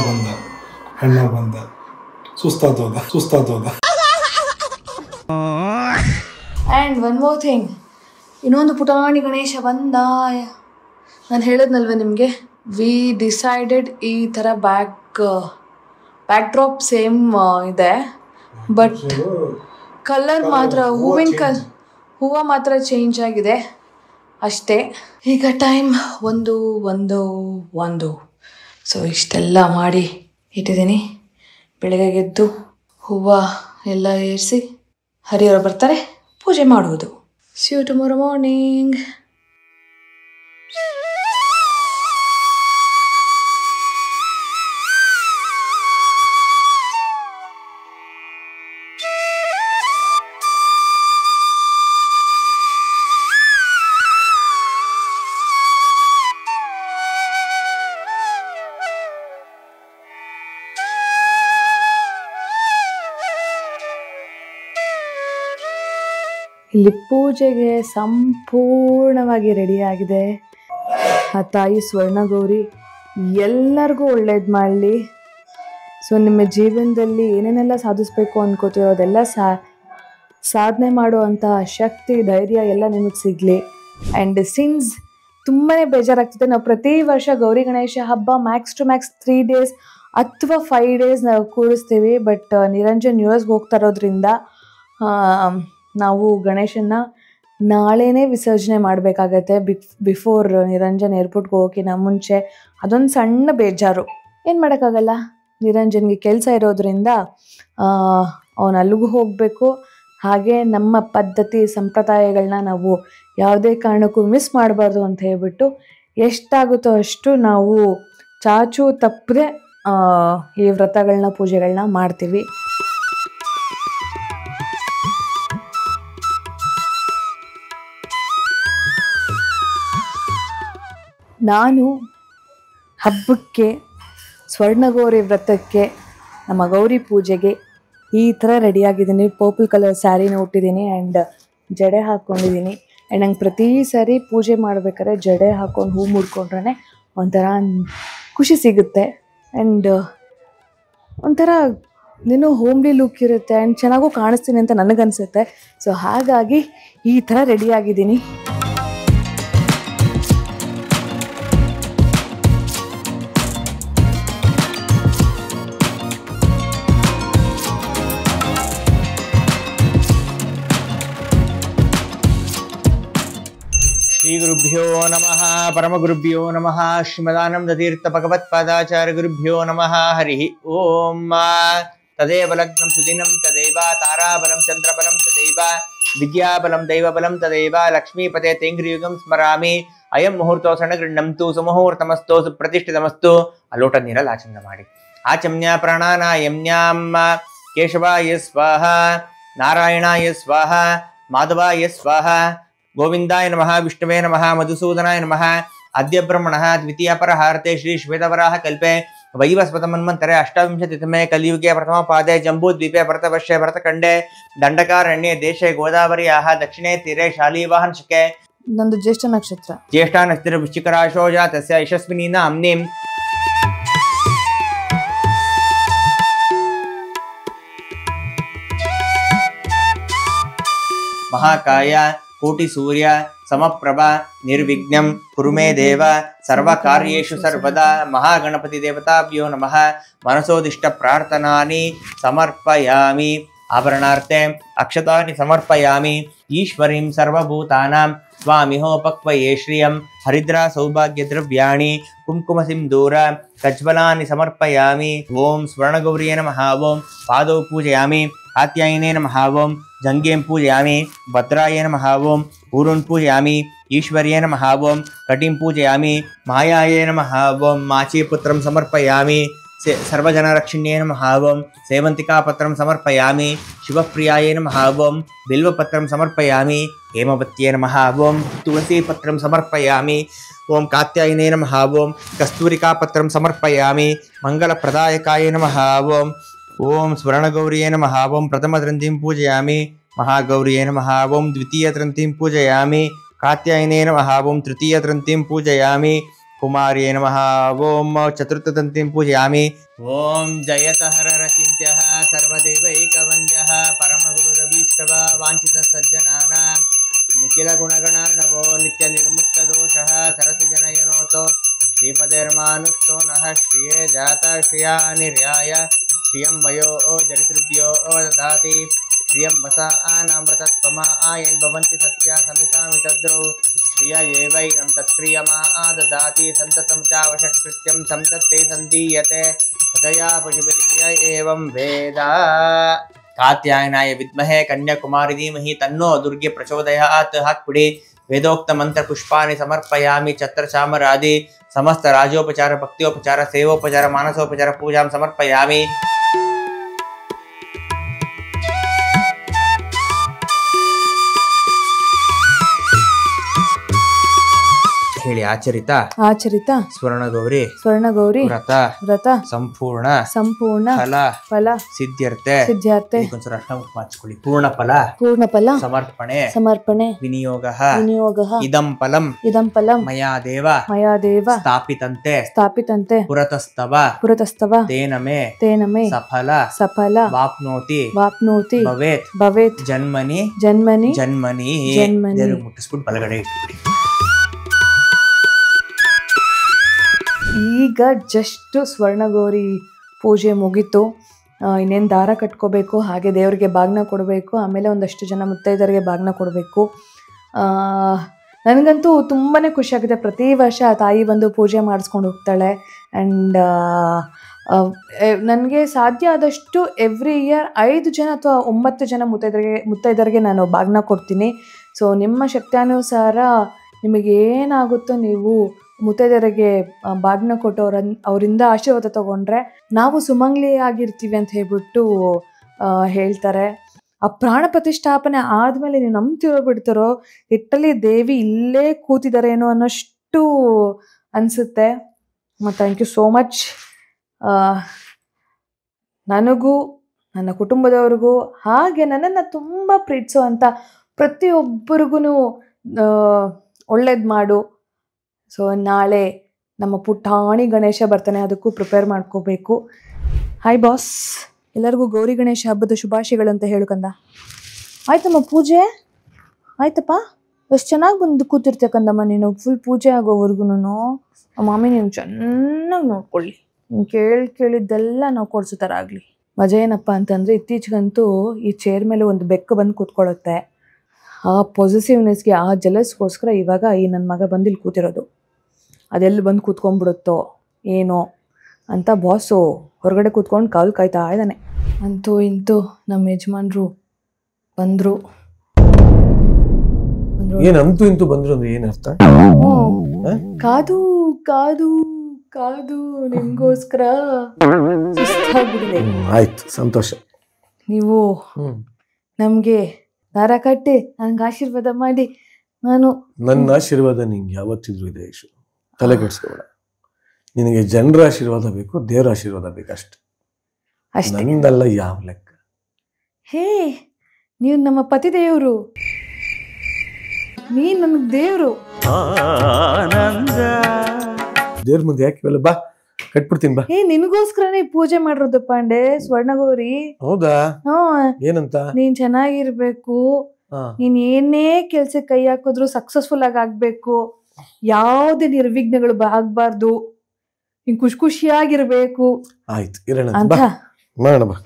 ಬಂದ ಅಣ್ಣ ಬಂದ, ಸುಸ್ತಾದೋದ. ಆ್ಯಂಡ್ ಒನ್ ಮೋರ್ ಥಿಂಗ್, ಇನ್ನೊಂದು ಪುಟಾಣಿ ಗಣೇಶ ಬಂದ. ನಾನು ಹೇಳಿದ್ನಲ್ವ ನಿಮಗೆ, ವಿ ಡಿಸೈಡೆಡ್ ಈ ಥರ ಬ್ಯಾಕ್ ಡ್ರಾಪ್ ಸೇಮ್ ಇದೆ, ಬಟ್ ಕಲರ್ ಮಾತ್ರ ಹೂವು ಮಾತ್ರ ಚೇಂಜ್ ಆಗಿದೆ ಅಷ್ಟೇ. ಈಗ ಟೈಮ್ 1 ಸೊ ಇಷ್ಟೆಲ್ಲ ಮಾಡಿ ಇಟ್ಟಿದ್ದೀನಿ. ಬೆಳಗ್ಗೆ ಎದ್ದು ಹೂವು ಎಲ್ಲ ಏರಿಸಿ ಹರಿಯವರು ಬರ್ತಾರೆ, ಪೂಜೆ ಮಾಡುವುದು. See you tomorrow morning. ಇಲ್ಲಿ ಪೂಜೆಗೆ ಸಂಪೂರ್ಣವಾಗಿ ರೆಡಿಯಾಗಿದೆ. ಆ ತಾಯಿ ಸ್ವರ್ಣಗೌರಿ ಎಲ್ಲರಿಗೂ ಒಳ್ಳೇದು ಮಾಡಲಿ. ಸೊ ನಿಮ್ಮ ಜೀವನದಲ್ಲಿ ಏನೇನೆಲ್ಲ ಸಾಧಿಸ್ಬೇಕು ಅಂದ್ಕೋತೀರೋ ಅದೆಲ್ಲ ಸಾಧನೆ ಮಾಡುವಂಥ ಶಕ್ತಿ, ಧೈರ್ಯ ಎಲ್ಲ ನಿಮಗೆ ಸಿಗಲಿ. ಆ್ಯಂಡ್ ಸಿನ್ಸ್ ತುಂಬಾ ಬೇಜಾರಾಗ್ತಿದೆ, ನಾವು ಪ್ರತಿ ವರ್ಷ ಗೌರಿ ಗಣೇಶ ಹಬ್ಬ ಮ್ಯಾಕ್ಸ್ ಟು ಮ್ಯಾಕ್ಸ್ 3 days ಅಥವಾ 5 days ನಾವು ಕೂರಿಸ್ತೀವಿ. ಬಟ್ ನಿರಂಜನ್ US ಹೋಗ್ತಾ ಇರೋದ್ರಿಂದ ನಾವು ಗಣೇಶನ್ನ ನಾಳೆನೇ ವಿಸರ್ಜನೆ ಮಾಡಬೇಕಾಗತ್ತೆ, ಬಿಫೋರ್ ನಿರಂಜನ್ ಏರ್ಪೋರ್ಟ್ಗೆ ಹೋಗೋಕ್ಕಿಂತ ಮುಂಚೆ. ಅದೊಂದು ಸಣ್ಣ ಬೇಜಾರು, ಏನು ಮಾಡೋಕ್ಕಾಗಲ್ಲ. ನಿರಂಜನ್ಗೆ ಕೆಲಸ ಇರೋದ್ರಿಂದ ಅವನು ಅಲ್ಲಿಗೂ ಹೋಗಬೇಕು. ಹಾಗೆ ನಮ್ಮ ಪದ್ಧತಿ ಸಂಪ್ರದಾಯಗಳನ್ನ ನಾವು ಯಾವುದೇ ಕಾರಣಕ್ಕೂ ಮಿಸ್ ಮಾಡಬಾರ್ದು ಅಂತ ಹೇಳ್ಬಿಟ್ಟು ಎಷ್ಟಾಗುತ್ತೋ ಅಷ್ಟು ನಾವು ಚಾಚು ತಪ್ಪದೆ ಈ ವ್ರತಗಳನ್ನ, ಪೂಜೆಗಳನ್ನ ಮಾಡ್ತೀವಿ. ನಾನು ಹಬ್ಬಕ್ಕೆ, ಸ್ವರ್ಣಗೌರಿ ವ್ರತಕ್ಕೆ, ನಮ್ಮ ಗೌರಿ ಪೂಜೆಗೆ ಈ ಥರ ರೆಡಿಯಾಗಿದ್ದೀನಿ. ಪರ್ಪಲ್ ಕಲರ್ ಸ್ಯಾರಿನ ಉಟ್ಟಿದ್ದೀನಿ ಆ್ಯಂಡ್ ಜಡೆ ಹಾಕ್ಕೊಂಡಿದ್ದೀನಿ. ಆ್ಯಂಡ್ ನಂಗೆ ಪ್ರತಿ ಸಾರಿ ಪೂಜೆ ಮಾಡ್ಬೇಕಾದ್ರೆ ಜಡೆ ಹಾಕ್ಕೊಂಡು ಹೂ ಮುಡ್ಕೊಂಡ್ರೆ ಒಂಥರ ಖುಷಿ ಸಿಗುತ್ತೆ. ಆ್ಯಂಡ್ ಒಂಥರ ಇನ್ನೂ ಹೋಮ್ಲಿ ಲುಕ್ ಇರುತ್ತೆ ಆ್ಯಂಡ್ ಚೆನ್ನಾಗೂ ಕಾಣಿಸ್ತೀನಿ ಅಂತ ನನಗನ್ಸುತ್ತೆ. ಸೊ ಹಾಗಾಗಿ ಈ ಥರ ರೆಡಿಯಾಗಿದ್ದೀನಿ. ಶ್ರೀ ಗುರುಭ್ಯೋ ನಮಃ ಪರಮಗುರುಭ್ಯೋ ನಮಃ ಶ್ರೀಮದಾನಂದ ತೀರ್ಥ ಭಗವತ್ಪಾದಾಚಾರ್ಯ ಗುರುಭ್ಯೋ ನಮಃ ಹರಿ ಓಂ. ತದೇವ ಲಗ್ನಂ ಸುದಿನಂ ತದೇವ ತಾರಾಬಲಂ ಚಂದ್ರಬಲಂ ತದೇವ ವಿದ್ಯಾಬಲಂ ದೈವಬಲಂ ತದೇವ ಲಕ್ಷ್ಮೀಪತೆ ತೇಂಗ್ರಿಯುಗಂ ಸ್ಮರಾಮಿ. ಅಯಂ ಮುಹೂರ್ತೋ ಸಣ್ಣಗೃಹ್ಣಂತು ಸುಮುಹೂರ್ತಮಸ್ತು ಸುಪ್ರತಿಷ್ಠಿತಮಸ್ತು. ಅಲೋಟ ನೀರಲ್ಲಿ ಆಚಮನ ಮಾಡಿ. ಆಚಮ್ಯ ಪ್ರಾಣಾನಾಯಮ್ಯಾಂ ಕೇಶವಾಯ ಸ್ವಾಹ, ನಾರಾಯಣಾಯ ಸ್ವಾಹ, ಮಾಧವಾಯ ಸ್ವಾಹ, ಗೋವಿಂದಾಯ ನಮಃ, ವಿಷ್ಣುವೇ ನಮಃ, ಮಧುಸೂದನಾಯ ನಮಃ. ಅದ್ಯ ಬ್ರಹ್ಮಣಃ ದ್ವಿತೀಯ ಪರಹಾರತೆ ಶ್ರೀ ಶ್ವೇತವರಾಹ ಕಲ್ಪೆ ವೈವಸ್ವತ ಮನ್ವಂತರೆ ಅಷ್ಟಾವಿಂಶತಿತಮೇ ಕಲಿಯುಗೆ ಪ್ರಥಮ ಪಾದೆ ಜಂಬೂದ್ವೀಪೆ ಭರತವರ್ಷೆ ಭರತಖಂಡೆ ದಂಡಕಾರಣ್ಯೆ ದೇಶೆ ಗೋದಾವರಿಯಾಹ ದಕ್ಷಿಣೆ ತೀರೆ ಶಾಲಿವಾಹನ ಶಕೆ. ನಂದು ಜ್ಯೇಷ್ಠ ನಕ್ಷತ್ರ. ಜ್ಯೇಷ್ಠ ನಕ್ಷತ್ರ ವೃಶ್ಚಿಕ ರಾಶೋ ಜಾತಸ್ಯ ಯಶಸ್ವಿನಿ ನಾಮ್ನಿಂ. ಮಹಾಕಾಯ ಕೋಟಿ ಸೂರ್ಯ ಸಮಪ್ರಭ ನಿರ್ವಿಘ್ನಂ ಕುರು ಮೇ ದೇವ ಸರ್ವಕಾರ್ಯೇಷು ಸರ್ವದಾ. ಮಹಾಗಣಪತಿ ದೇವತಾಭ್ಯೋ ನಮಃ. ಮನಸೋದಿಷ್ಟ ಪ್ರಾರ್ಥನಾನಿ ಸಮರ್ಪಯಾಮಿ. ಆಭರಣಾರ್ಥೆ ಅಕ್ಷತಾನಿ ಸಮರ್ಪಯಾಮಿ. ಈಶ್ವರೀಂ ಸರ್ವಭೂತಾನಾಂ ಸ್ವಾಮಿಹೋಪಕ್ವಯೇ ಶ್ರಿಯಂ ಹರಿದ್ರಾ ಸೌಭಾಗ್ಯ ದ್ರವ್ಯಾಣಿ ಕುಂಕುಮ ಸಿಂಧೂರ ಕಜ್ವಲಾನಿ ಸಮರ್ಪಯಾಮಿ. ಓಂ ಸ್ವರ್ಣಗೌರಿಯೇ ನಮಃ. ಓಂ ಪಾದೌ ಪೂಜಯಾಮಿ. ಕಾತ್ಯಾಯಿನೇ ನಮಃ. ಓಂ ಜಂಘೇಂ ಪೂಜಯಾಮಿ. ಭದ್ರಾಯ ನಮಃ. ಓಂ ಊರುನ್ ಪೂಜಯಾಮಿ. ಈಶ್ವರ್ಯೇ ನಮಃ. ಓಂ ಕಟಿಂ ಪೂಜಯಾಮಿ. ಮಾಯಾಯೇ ನಮಃ. ಓಂ ಮಾಚೀಪುತ್ರಂ ಸಮರ್ಪಯಾಮಿ. ಸರ್ವಜನರಕ್ಷಿಣ್ಯೇ ನಮಃ. ಓಂ ಸೇವಂತಿಕಾಪತ್ರಂ ಸಮರ್ಪಯಾಮಿ. ಶಿವಪ್ರಿಯಾಯೇ ನಮಃ. ಓಂ ಬಿಲ್ವಪತ್ರಂ ಸಮರ್ಪಯಾಮಿ. ಹೇಮವತ್ಯೇ ನಮಃ. ಓಂ ತುಳಸೀಪತ್ರಂ ಸಮರ್ಪಯಾಮಿ. ಓಂ ಕಾತ್ಯಾಯಿನೇ ನಮಃ. ಓಂ ಕಸ್ತೂರಿಕಾಪತ್ರಂ ಸಮರ್ಪಯಾಮಿ. ಮಂಗಲಪ್ರದಾಯಕಾಯ ನಮಃ. ಓಂ ಓಂ ಸ್ವರ್ಣಗೌರಿಯೇ ನಮಃ. ಓಂ ಪ್ರಥಮಗ್ರಂಥಿಂ ಪೂಜಯಾಮಿ. ಮಹಾಗೌರಿಯೇ ನಮಃ. ಓಂ ದ್ವಿತೀಯಗ್ರಂಥಿಂ ಪೂಜಯಾಮಿ. ಕಾತ್ಯಾಯಿನೇ ನಮಃ. ಓಂ ತೃತೀಯಗ್ರಂಥಿಂ ಪೂಜಯಾಮಿ. ಕುಮಾರ್ಯೇ ನಮಃ. ಓಂ ಚತುರ್ಥಗ್ರಂಥಿಂ ಪೂಜಯಾಮಿ. ಓಂ ಜಯತಹರರ ಚಿಂತ್ಯಃ ಸರ್ವದೇವೈಕವಂದ್ಯಃ ಪರಮಗುರುರಭೀಷ್ಟವ ವಾಂಛಿತ ಸಜ್ಜನಾನಾಂ ನಿಖಿಲ ಗುಣಗಣಾರ್ಣವೋ ನಿತ್ಯ ನಿರ್ಮುಕ್ತ ದೋಷಃ ಸರಸಿ ಜನಯನೋತೋ ಶ್ರೀಪದೇರ್ಮಾನುಸ್ತೋ ನಃ ಶ್ರಿಯೇ ಜಾತ ಶ್ರಿಯಾ ನಿರ್ಯಾಯ ಶ್ರಿಯಂ ವಯೋ ಜರಿತೃಭ್ಯೋ ದದಾತಿ ಶ್ರಿಯಂ ವಸಾನಾಮೃತತ್ವಮ ಆಯನ್ ಭವಂತಿ ಸತ್ಯ ಸಮಿತಾಮಿತದ್ರೌ ಶ್ರಿಯ ಏವೈನಂ ತತ್ಕ್ರಿಯಮಾ ದದಾತಿ ಸಂತತಂ ಚಾವಶಕೃತ್ಯಂ ಸಂತತ್ತೇ ಸಂದೀಯತೆ ತದಯಾ ಪಶುಬಲಿಯ ಏವಂ ವೇದ. ಕಾತ್ಯಾಯನಾಯ ವಿದ್ಮಹೇ ಕನ್ಯಾಕುಮಾರಿ ಧೀಮಹಿ ತನ್ನೋ ದುರ್ಗೆ ಪ್ರಚೋದಯಾತ್. ಹಾಕ್ಬಿಡಿ. ವೇದೋಕ್ತ ಮಂತ್ರ ಪುಷ್ಪಾನಿ ಸಮರ್ಪಯಾಮಿ. ಛತ್ರ ಚಾಮರಾದಿ ಸಮಸ್ತ ರಾಜೋಪಚಾರ ಭಕ್ತಿಯೋಪಚಾರ ಸೇವೋಪಚಾರ ಮಾನಸೋಪಚಾರ ಪೂಜಾಂ ಸಮರ್ಪಯಾಮಿ. ಹೇಳಿ. ಆಚರಿತ ಆಚರಿತ ಸ್ವರ್ಣಗೌರಿ ಸ್ವರ್ಣಗೌರಿ ವ್ರತ ವ್ರತ ಸಂಪೂರ್ಣ ಸಂಪೂರ್ಣ ಫಲ ಫಲ ಸಿದ್ಧ್ಯರ್ಥೆ ಸಿದ್ಧಾರ್ಥೆ ಹಚ್ಕೊಳ್ಳಿ. ಪೂರ್ಣ ಫಲ ಪೂರ್ಣ ಫಲ ಸಮರ್ಪಣೆ ಸಮರ್ಪಣೆ ವಿನಿಯೋಗ ವಿನಿಯೋಗ ಇದಂ ಫಲಂ ಇದಂ ಫಲಂ ಮಯಾ ದೇವ ಮಯಾ ದೇವ ಸ್ಥಾಪಿತಂತೆ ಸ್ಥಾಪಿತಂತೆ ಪುರತಸ್ತವ ಪುರತಸ್ತವ ತೇನ ಮೇ ತೇನ ಮೇ ಸಫಲ ಸಫಲ ವಾಪ್ನೋತಿ ವಾಪ್ನೋತಿ ಭವೇತ್ ಭವೇತ್ ಜನ್ಮನಿ ಜನ್ಮನಿ ಜನ್ಮನಿ. ಜನ್ಮನಿ. ಮುಟ್ಟಿಸ್ಬಿಟ್ಟು ಬಲಗಡೆ ಇಟ್ಬಿಡಿ. ಈಗ ಜಸ್ಟ್ ಸ್ವರ್ಣಗೌರಿ ಪೂಜೆ ಮುಗೀತು. ಇನ್ನೇನು ದಾರ ಕಟ್ಕೋಬೇಕು, ಹಾಗೆ ದೇವರಿಗೆ ಬಾಗ್ನ ಕೊಡಬೇಕು, ಆಮೇಲೆ ಒಂದಷ್ಟು ಜನ ಮುತ್ತೈದರಿಗೆ ಬಾಗ್ನ ಕೊಡಬೇಕು. ನನಗಂತೂ ತುಂಬಾ ಖುಷಿಯಾಗುತ್ತೆ. ಪ್ರತಿ ವರ್ಷ ತಾಯಿ ಬಂದು ಪೂಜೆ ಮಾಡಿಸ್ಕೊಂಡು ಹೋಗ್ತಾಳೆ. ಆ್ಯಂಡ್ ನನಗೆ ಸಾಧ್ಯ ಆದಷ್ಟು ಎವ್ರಿ ಇಯರ್ 5 ಜನ ಅಥವಾ 9 ಜನ ಮುತ್ತೈದರಿಗೆ ನಾನು ಬಾಗ್ನ ಕೊಡ್ತೀನಿ. ಸೊ ನಿಮ್ಮ ಶಕ್ತ್ಯಾನುಸಾರ ನಿಮಗೇನಾಗುತ್ತೋ ನೀವು ಮುತ್ತೈದರಿಗೆ ಬಾಗ್ನ ಕೊಟ್ಟು ಅವರಿಂದ ಆಶೀರ್ವಾದ ತಗೊಂಡ್ರೆ ನಾವು ಸುಮಂಗ್ಲಿ ಆಗಿರ್ತೀವಿ ಅಂತ ಹೇಳ್ಬಿಟ್ಟು ಹೇಳ್ತಾರೆ. ಆ ಪ್ರಾಣ ಪ್ರತಿಷ್ಠಾಪನೆ ಆದಮೇಲೆ ನೀವು ನಂಬ್ತಿರೋ ಬಿಡ್ತಾರೋ ಇಟ್ಟಲ್ಲಿ ದೇವಿ ಇಲ್ಲೇ ಕೂತಿದ್ದಾರೇನೋ ಅನ್ನೋಷ್ಟು ಅನಿಸುತ್ತೆ. Thank you so much. ನನಗೂ ನನ್ನ ಕುಟುಂಬದವ್ರಿಗೂ ಹಾಗೆ ನನ್ನನ್ನು ತುಂಬ ಪ್ರೀತಿಸೋ ಅಂಥ ಪ್ರತಿಯೊಬ್ಬರಿಗೂ ಒಳ್ಳೇದು ಮಾಡು. ಸೊ ನಾಳೆ ನಮ್ಮ ಪುಟಾಣಿ ಗಣೇಶ ಬರ್ತಾನೆ, ಅದಕ್ಕೂ ಪ್ರಿಪೇರ್ ಮಾಡ್ಕೋಬೇಕು. ಹಾಯ್ ಬಾಸ್, ಎಲ್ಲರಿಗೂ ಗೌರಿ ಗಣೇಶ ಹಬ್ಬದ ಶುಭಾಶಯಗಳು ಅಂತ ಹೇಳ್ಕಂದ. ಆಯ್ತಮ್ಮ ಪೂಜೆ ಆಯ್ತಪ್ಪ. ಎಷ್ಟು ಚೆನ್ನಾಗಿ ಬಂದು ಕೂತಿರ್ತಕ್ಕಂದಮ್ಮ ನೀನು. ಫುಲ್ ಪೂಜೆ ಆಗೋವರೆಗೂ ಮಾಮಿ ನೀನು ಚೆನ್ನಾಗಿ ನೋಡ್ಕೊಳ್ಳಿ. ನೀನು ಕೇಳಿದ್ದೆಲ್ಲ ನಾವು ಕೊಡ್ಸೋ ಥರ ಆಗಲಿ. ಮಜಾ ಏನಪ್ಪ ಅಂತಂದರೆ ಇತ್ತೀಚೆಗಂತೂ ಈ ಚೇರ್ ಮೇಲೆ ಒಂದು ಬೆಕ್ಕು ಬಂದು ಕೂತ್ಕೊಳ್ಳುತ್ತೆ. ಆ ಪಾಸಿಟಿವ್ನೆಸ್ಗೆ, ಆ ಜಲಸ್ಗೋಸ್ಕರ ಇವಾಗ ಈ ನನ್ನ ಮಗ ಬಂದು ಇಲ್ಲಿ ಕೂತಿರೋದು. ಅದೆಲ್ಲಿ ಬಂದು ಕೂತ್ಕೊಂಡ್ಬಿಡುತ್ತೋ ಏನೋ ಅಂತ ಬಾಸು ಹೊರಗಡೆ ಕೂತ್ಕೊಂಡು ಕಾಲು ಕಾಯ್ತಾ ಇದ್ದಾನೆ. ಅಂತೂ ಇಂತೂ ನಮ್ಮ ಯಜಮಾನ್ರು ಬಂದರು. ಏನಂತೂ ಇಂತೂ ಬಂದ್ರು ಅಂದ್ರೆ ಏನರ್ಥ? ಕಾದು ಕಾದು ಕಾದು ನಿಮ್ಗೋಸ್ಕರ ಸುಸ್ತಾಗ್ಬಿಟ್ಟಿದೆ. ಆಯ್ತು, ಸಂತೋಷ. ನೀವು ನಮ್ಗೆ ದಾರ ಕಟ್ಟಿ ನನ್ಗೆ ಆಶೀರ್ವಾದ ಮಾಡಿ. ನನ್ನ ಆಶೀರ್ವಾದ ನಿಂಗೆ ಯಾವತ್ತಿದ್ರು ಇದೆ ಯಶು, ತಲೆ ಕೆಡಿಸ್ಕೋಬೇಡ. ನಿನಗೆ ಜನರ ಆಶೀರ್ವಾದ ಬೇಕು, ದೇವರ ಆಶೀರ್ವಾದ ಬೇಕಷ್ಟೆ, ನಂದಲ್ಲ ಯಾವ ಲೆಕ್ಕ. ಹೇ, ನೀವು ನಮ್ಮ ಪತಿ ದೇವರು, ನೀ ನಮಗ್ ದೇವ್ರು. ದೇವ್ರ ಮುಂದೆ ಯಾಕೆ ಇವೆಲ್ಲ? ಬಾ ಕಟ್ಬಿಡ್ತೀನಿ ಬಾ. ನಿನಗೋಸ್ಕರನೇ ಪೂಜೆ ಮಾಡಿರೋದು ಪಾಂಡೆ, ಸ್ವರ್ಣಗೌರಿ. ಹೌದಾ? ಏನಂತ? ನೀನ್ ಚೆನ್ನಾಗಿರ್ಬೇಕು, ನೀನ್ ಏನೇ ಕೆಲ್ಸಕ್ಕೆ ಕೈ ಹಾಕಿದ್ರು ಸಕ್ಸಸ್ಫುಲ್ ಆಗಿ ಆಗ್ಬೇಕು, ಯಾವುದೇ ನಿರ್ವಿಘ್ನಗಳು ಆಗ್ಬಾರ್ದು, ನೀನ್ ಖುಷಿಯಾಗಿರ್ಬೇಕು ಆಯ್ತು ಇರೋಣ ಅಂತ ಮಾಡೋಣ ಬಾ.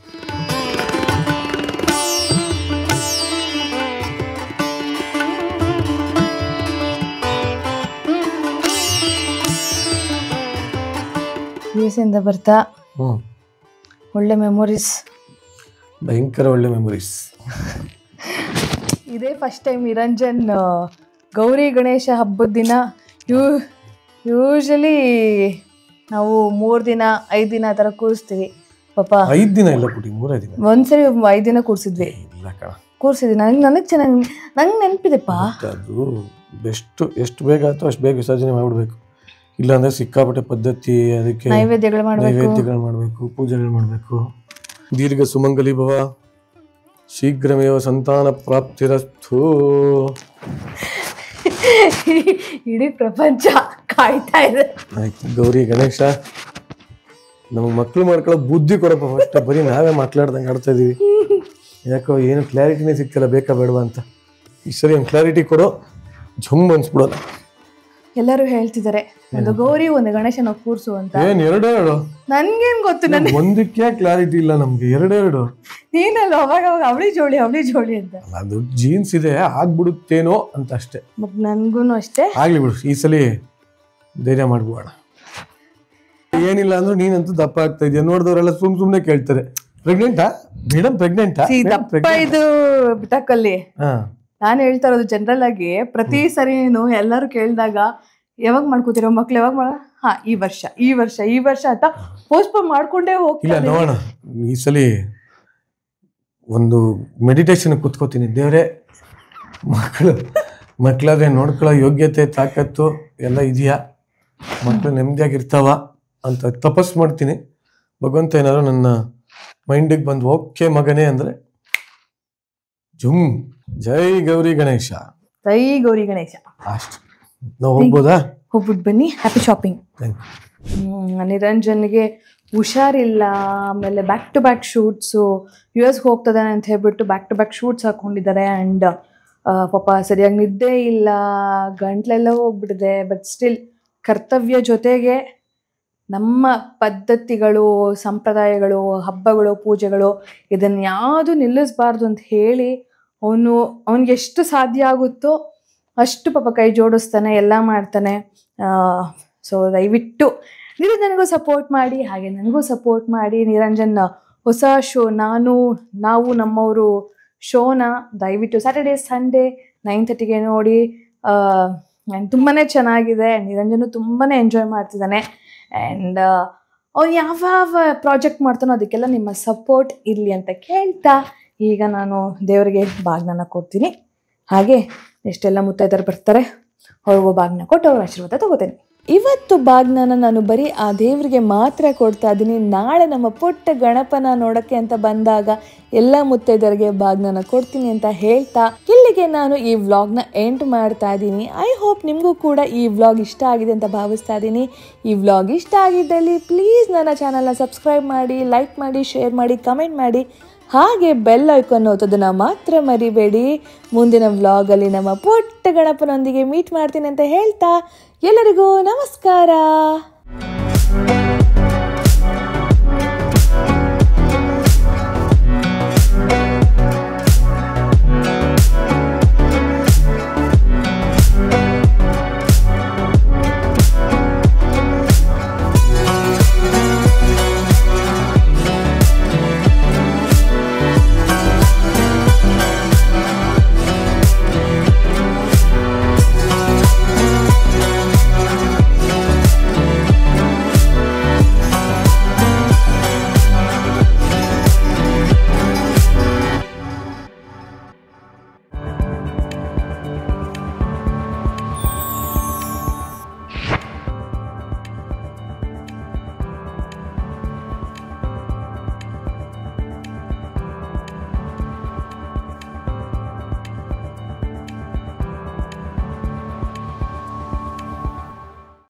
ಯುಎಸ್ಎಂದ ಬರ್ತಾ ಒಳ್ಳೆ ಮೆಮೊರೀಸ್, ಭಯಂಕರ ಒಳ್ಳೆ ಮೆಮೊರೀಸ್. ಇದೇ ಫಸ್ಟ್ ಟೈಮ್ ನಿರಂಜನ್ ಗೌರಿ ಗಣೇಶ ಹಬ್ಬದ ದಿನ ಯೂಶಲಿ ನಾವು 3 ದಿನ 5 ದಿನ ಆ ಥರ ಕೂರಿಸ್ತೀವಿ. ಪಾಪ 5 ದಿನ ಇಲ್ಲ ಪುಟಿ, 3 ದಿನ. ಒಂದ್ಸರಿ 5 ದಿನ ಕೂರಿಸಿದ್ವಿ, ಕೂರಿಸಿದ್ವಿ. ನನಗೆ ಚೆನ್ನಾಗಿ ನಂಗೆ ನೆನಪಿದೆಪ್ಪ. ಅದು ಬೆಸ್ಟ್, ಎಷ್ಟು ಬೇಗ ಆಯ್ತು ಅಷ್ಟು ಬೇಗ ವಿಸರ್ಜನೆ ಮಾಡ್ಬಿಡ್ಬೇಕು. ಇಲ್ಲಾಂದ್ರೆ ಸಿಕ್ಕಾಪಟ್ಟೆ ಪದ್ಧತಿ, ಅದಕ್ಕೆ ನೈವೇದ್ಯಗಳು ಮಾಡಬೇಕು, ಪೂಜೆಗಳು ಮಾಡಬೇಕು. ದೀರ್ಘ ಸುಮಂಗಲಿ ಭವ, ಶೀಘ್ರಮೇವ ಸಂತಾನ ಪ್ರಾಪ್ತಿರಸ್ತು. ಇಡೀ ಪ್ರಪಂಚ ಕಾಯ್ತಾ ಇದೆ. ಆಯ್ತು ಗೌರಿ ಗಣೇಶ, ನಮಗೆ ಮಕ್ಳು ಮಾಡ್ಕೊಳ್ಳೋ ಬುದ್ಧಿ ಕೊಡಪ್ಪ ಫಸ್ಟ್. ಬರೀ ನಾವೇ ಮಾತಾಡ್ದಂಗೆ ಆಡ್ತಾ ಇದೀವಿ. ಯಾಕೋ ಏನು ಕ್ಲಾರಿಟಿನೇ ಸಿಗ್ತಿಲ್ಲ, ಬೇಕಾ ಬೇಡವಾ ಅಂತ. ಈ ಸರಿ ಒಂದು ಕ್ಲಾರಿಟಿ ಕೊಡೋ, ಝುಮ್ ಅನ್ಸ್ಬಿಡೋಲ್ಲ. ಎಲ್ಲರೂ ಹೇಳ್ತಿದ್ದಾರೆ ಒಂದು ಗೌರಿ ಒಂದು ಗಣೇಶನ ಕೂರ್ಸು ಅಂತ. ಏನ್ 2 ನನ್ಗೇನ್ ಗೊತ್ತು, ಒಂದಕ್ಕೆ ಕ್ಲಾರಿಟಿ ಇಲ್ಲ ನಮ್ಗೆ. 2 ನೀನಲ್ಲ ಅವಾಗ ಅವಳಿ ಜೋಳಿ ಅಂತ. ಅದು ಜೀನ್ಸ್ ಇದೆ, ಆಗ್ಬಿಡುತ್ತೇನೋ ಅಂತ ಅಷ್ಟೇ. ಬಟ್ ನನ್ಗೂನು ಅಷ್ಟೇ. ಆಗ್ಲಿ ಬಿಡು, ಈ ಸಲ ಧೈರ್ಯ ಮಾಡ್ಬೋಣ. ಏನಿಲ್ಲ ಅಂದ್ರೂ ನೀನಂತೂ ದಪ್ಪ ಆಗ್ತಾ ಇದೆಯಾ. ನೋಡಿದವರೆಲ್ಲ ಸುಮ್ನೆ ಕೇಳ್ತಾರೆ, ಪ್ರೆಗ್ನೆಂಟಾ ಮೇಡಮ್, ಪ್ರೆಗ್ನೆಂಟಾ? ದಪ್ಪ ಇದು ಬಿಟಾಕಲ್ಲಿ ನಾನು ಹೇಳ್ತಾ ಇರೋದು ಜನರಲ್ ಆಗಿ. ಪ್ರತಿ ಸರಿನು ಎಲ್ಲರೂ ಕೇಳಿದಾಗ ಯಾವಾಗ ಮಾಡ್ಕೋತಿರೋ ಮಕ್ಳು, ಯಾವಾಗ ಈ ವರ್ಷ ಅಂತ ಪೋಸ್ಟ್ಪೋನ್ ಮಾಡ್ಕೊಂಡೇ ಹೋಗ್ತಿಲ್ಲ. ನೋಡೋಣ, ಈ ಸಲ ಒಂದು ಮೆಡಿಟೇಷನ್ ಕೂತ್ಕೋತೀನಿ. ದೇವರೇ, ಮಕ್ಕಳಾದ್ರೆ ನೋಡ್ಕೊಳ್ಳೋ ಯೋಗ್ಯತೆ ತಾಕತ್ತು ಎಲ್ಲ ಇದೆಯಾ, ಮಕ್ಕಳು ನೆಮ್ಮದಿಯಾಗಿರ್ತಾವ ಅಂತ ತಪಸ್ ಮಾಡ್ತೀನಿ. ಭಗವಂತ ಏನಾದ್ರು ನನ್ನ ಮೈಂಡಿಗೆ ಬಂದು ಓಕೆ ಮಗನೇ ಅಂದ್ರೆ ಜುಮ್. ಜೈ ಗೌರಿ ಗಣೇಶ. ಜೈ ಗೌರಿ ಗಣೇಶ. ಅಷ್ಟು ನಾವು ಹೋಗ್ಬೋದಾ? ಹೋಗ್ಬಿಟ್ಟು ಬನ್ನಿ. Happy shopping. ನಿರಂಜನ್ಗೆ ಹುಷಾರಿಲ್ಲ, ಆಮೇಲೆ back to back shoots, US ಹೋಗ್ತದಾನೆ ಅಂತ ಹೇಳ್ಬಿಟ್ಟು ಬ್ಯಾಕ್ ಟು ಬ್ಯಾಕ್ ಶೂಟ್ಸ್ ಹಾಕೊಂಡಿದ್ದಾರೆ. ಆ್ಯಂಡ್ ಪಾಪ ಸರಿಯಾಗಿ ನಿದ್ದೆ ಇಲ್ಲ, ಗಂಟ್ಲೆಲ್ಲ ಹೋಗ್ಬಿಟ್ಟಿದೆ. ಬಟ್ ಸ್ಟಿಲ್ ಕರ್ತವ್ಯ ಜೊತೆಗೆ ನಮ್ಮ ಪದ್ಧತಿಗಳು, ಸಂಪ್ರದಾಯಗಳು, ಹಬ್ಬಗಳು, ಪೂಜೆಗಳು ಇದನ್ನು ಯಾವುದು ನಿಲ್ಲಿಸಬಾರ್ದು ಅಂತ ಹೇಳಿ ಅವನಿಗೆ ಎಷ್ಟು ಸಾಧ್ಯ ಆಗುತ್ತೋ ಅಷ್ಟು ಪಾಪ ಕೈ ಜೋಡಿಸ್ತಾನೆ, ಎಲ್ಲ ಮಾಡ್ತಾನೆ. ಸೊ ದಯವಿಟ್ಟು ನಿರಂಜನ್ಗೂ ಸಪೋರ್ಟ್ ಮಾಡಿ, ಹಾಗೆ ನನಗೂ ಸಪೋರ್ಟ್ ಮಾಡಿ. ನಿರಂಜನ್ ಹೊಸ ಶೋ ನಾವು ನಮ್ಮವರು ಶೋನ ದಯವಿಟ್ಟು ಸ್ಯಾಟರ್ಡೇ ಸಂಡೇ 9:30ಗೆ ನೋಡಿ. ತುಂಬಾ ಚೆನ್ನಾಗಿದೆ. ನಿರಂಜನು ತುಂಬಾ ಎಂಜಾಯ್ ಮಾಡ್ತಿದ್ದಾನೆ. ಆ್ಯಂಡ್ ಅವ್ನು ಯಾವ ಪ್ರಾಜೆಕ್ಟ್ ಮಾಡ್ತಾನೋ ಅದಕ್ಕೆಲ್ಲ ನಿಮ್ಮ ಸಪೋರ್ಟ್ ಇರಲಿ ಅಂತ ಕೇಳ್ತಾ, ಈಗ ನಾನು ದೇವರಿಗೆ ಬಾಗ್ನನ ಕೊಡ್ತೀನಿ. ಹಾಗೆ ಎಷ್ಟೆಲ್ಲ ಮುತ್ತೈದರು ಬರ್ತಾರೆ, ಅವ್ರಿಗೂ ಬಾಗ್ನ ಕೊಟ್ಟು ಅವ್ರ ಆಶೀರ್ವಾದ ತಗೋತೇನೆ. ಇವತ್ತು ಬಾಗ್ನನ ನಾನು ಬರೀ ಆ ದೇವರಿಗೆ ಮಾತ್ರ ಕೊಡ್ತಾ ಇದ್ದೀನಿ. ನಾಳೆ ನಮ್ಮ ಪುಟ್ಟ ಗಣಪನ ನೋಡೋಕ್ಕೆ ಅಂತ ಬಂದಾಗ ಎಲ್ಲ ಮುತ್ತೈದರಿಗೆ ಬಾಗ್ನನ ಕೊಡ್ತೀನಿ ಅಂತ ಹೇಳ್ತಾ ಇಲ್ಲಿಗೆ ನಾನು ಈ ವ್ಲಾಗ್ನ ಎಂಡ್ ಮಾಡ್ತಾ ಇದ್ದೀನಿ. ಐ ಹೋಪ್ ನಿಮಗೂ ಕೂಡ ಈ ವ್ಲಾಗ್ ಇಷ್ಟ ಆಗಿದೆ ಅಂತ ಭಾವಿಸ್ತಾ ಇದ್ದೀನಿ. ಈ ವ್ಲಾಗ್ ಇಷ್ಟ ಆಗಿದ್ದಲ್ಲಿ ಪ್ಲೀಸ್ ನನ್ನ ಚಾನಲ್ನ ಸಬ್ಸ್ಕ್ರೈಬ್ ಮಾಡಿ, ಲೈಕ್ ಮಾಡಿ, ಶೇರ್ ಮಾಡಿ, ಕಮೆಂಟ್ ಮಾಡಿ, ಹಾಗೆ ಬೆಲ್ ಐಕಾನ್ ಒತ್ತೋದನ್ನ ಮಾತ್ರ ಮರಿಬೇಡಿ. ಮುಂದಿನ ವ್ಲಾಗಲ್ಲಿ ನಮ್ಮ ಪುಟ್ಟ ಗಣಪನೊಂದಿಗೆ ಮೀಟ್ ಮಾಡ್ತೀನಿ ಅಂತ ಹೇಳ್ತಾ ಎಲ್ಲರಿಗೂ ನಮಸ್ಕಾರ.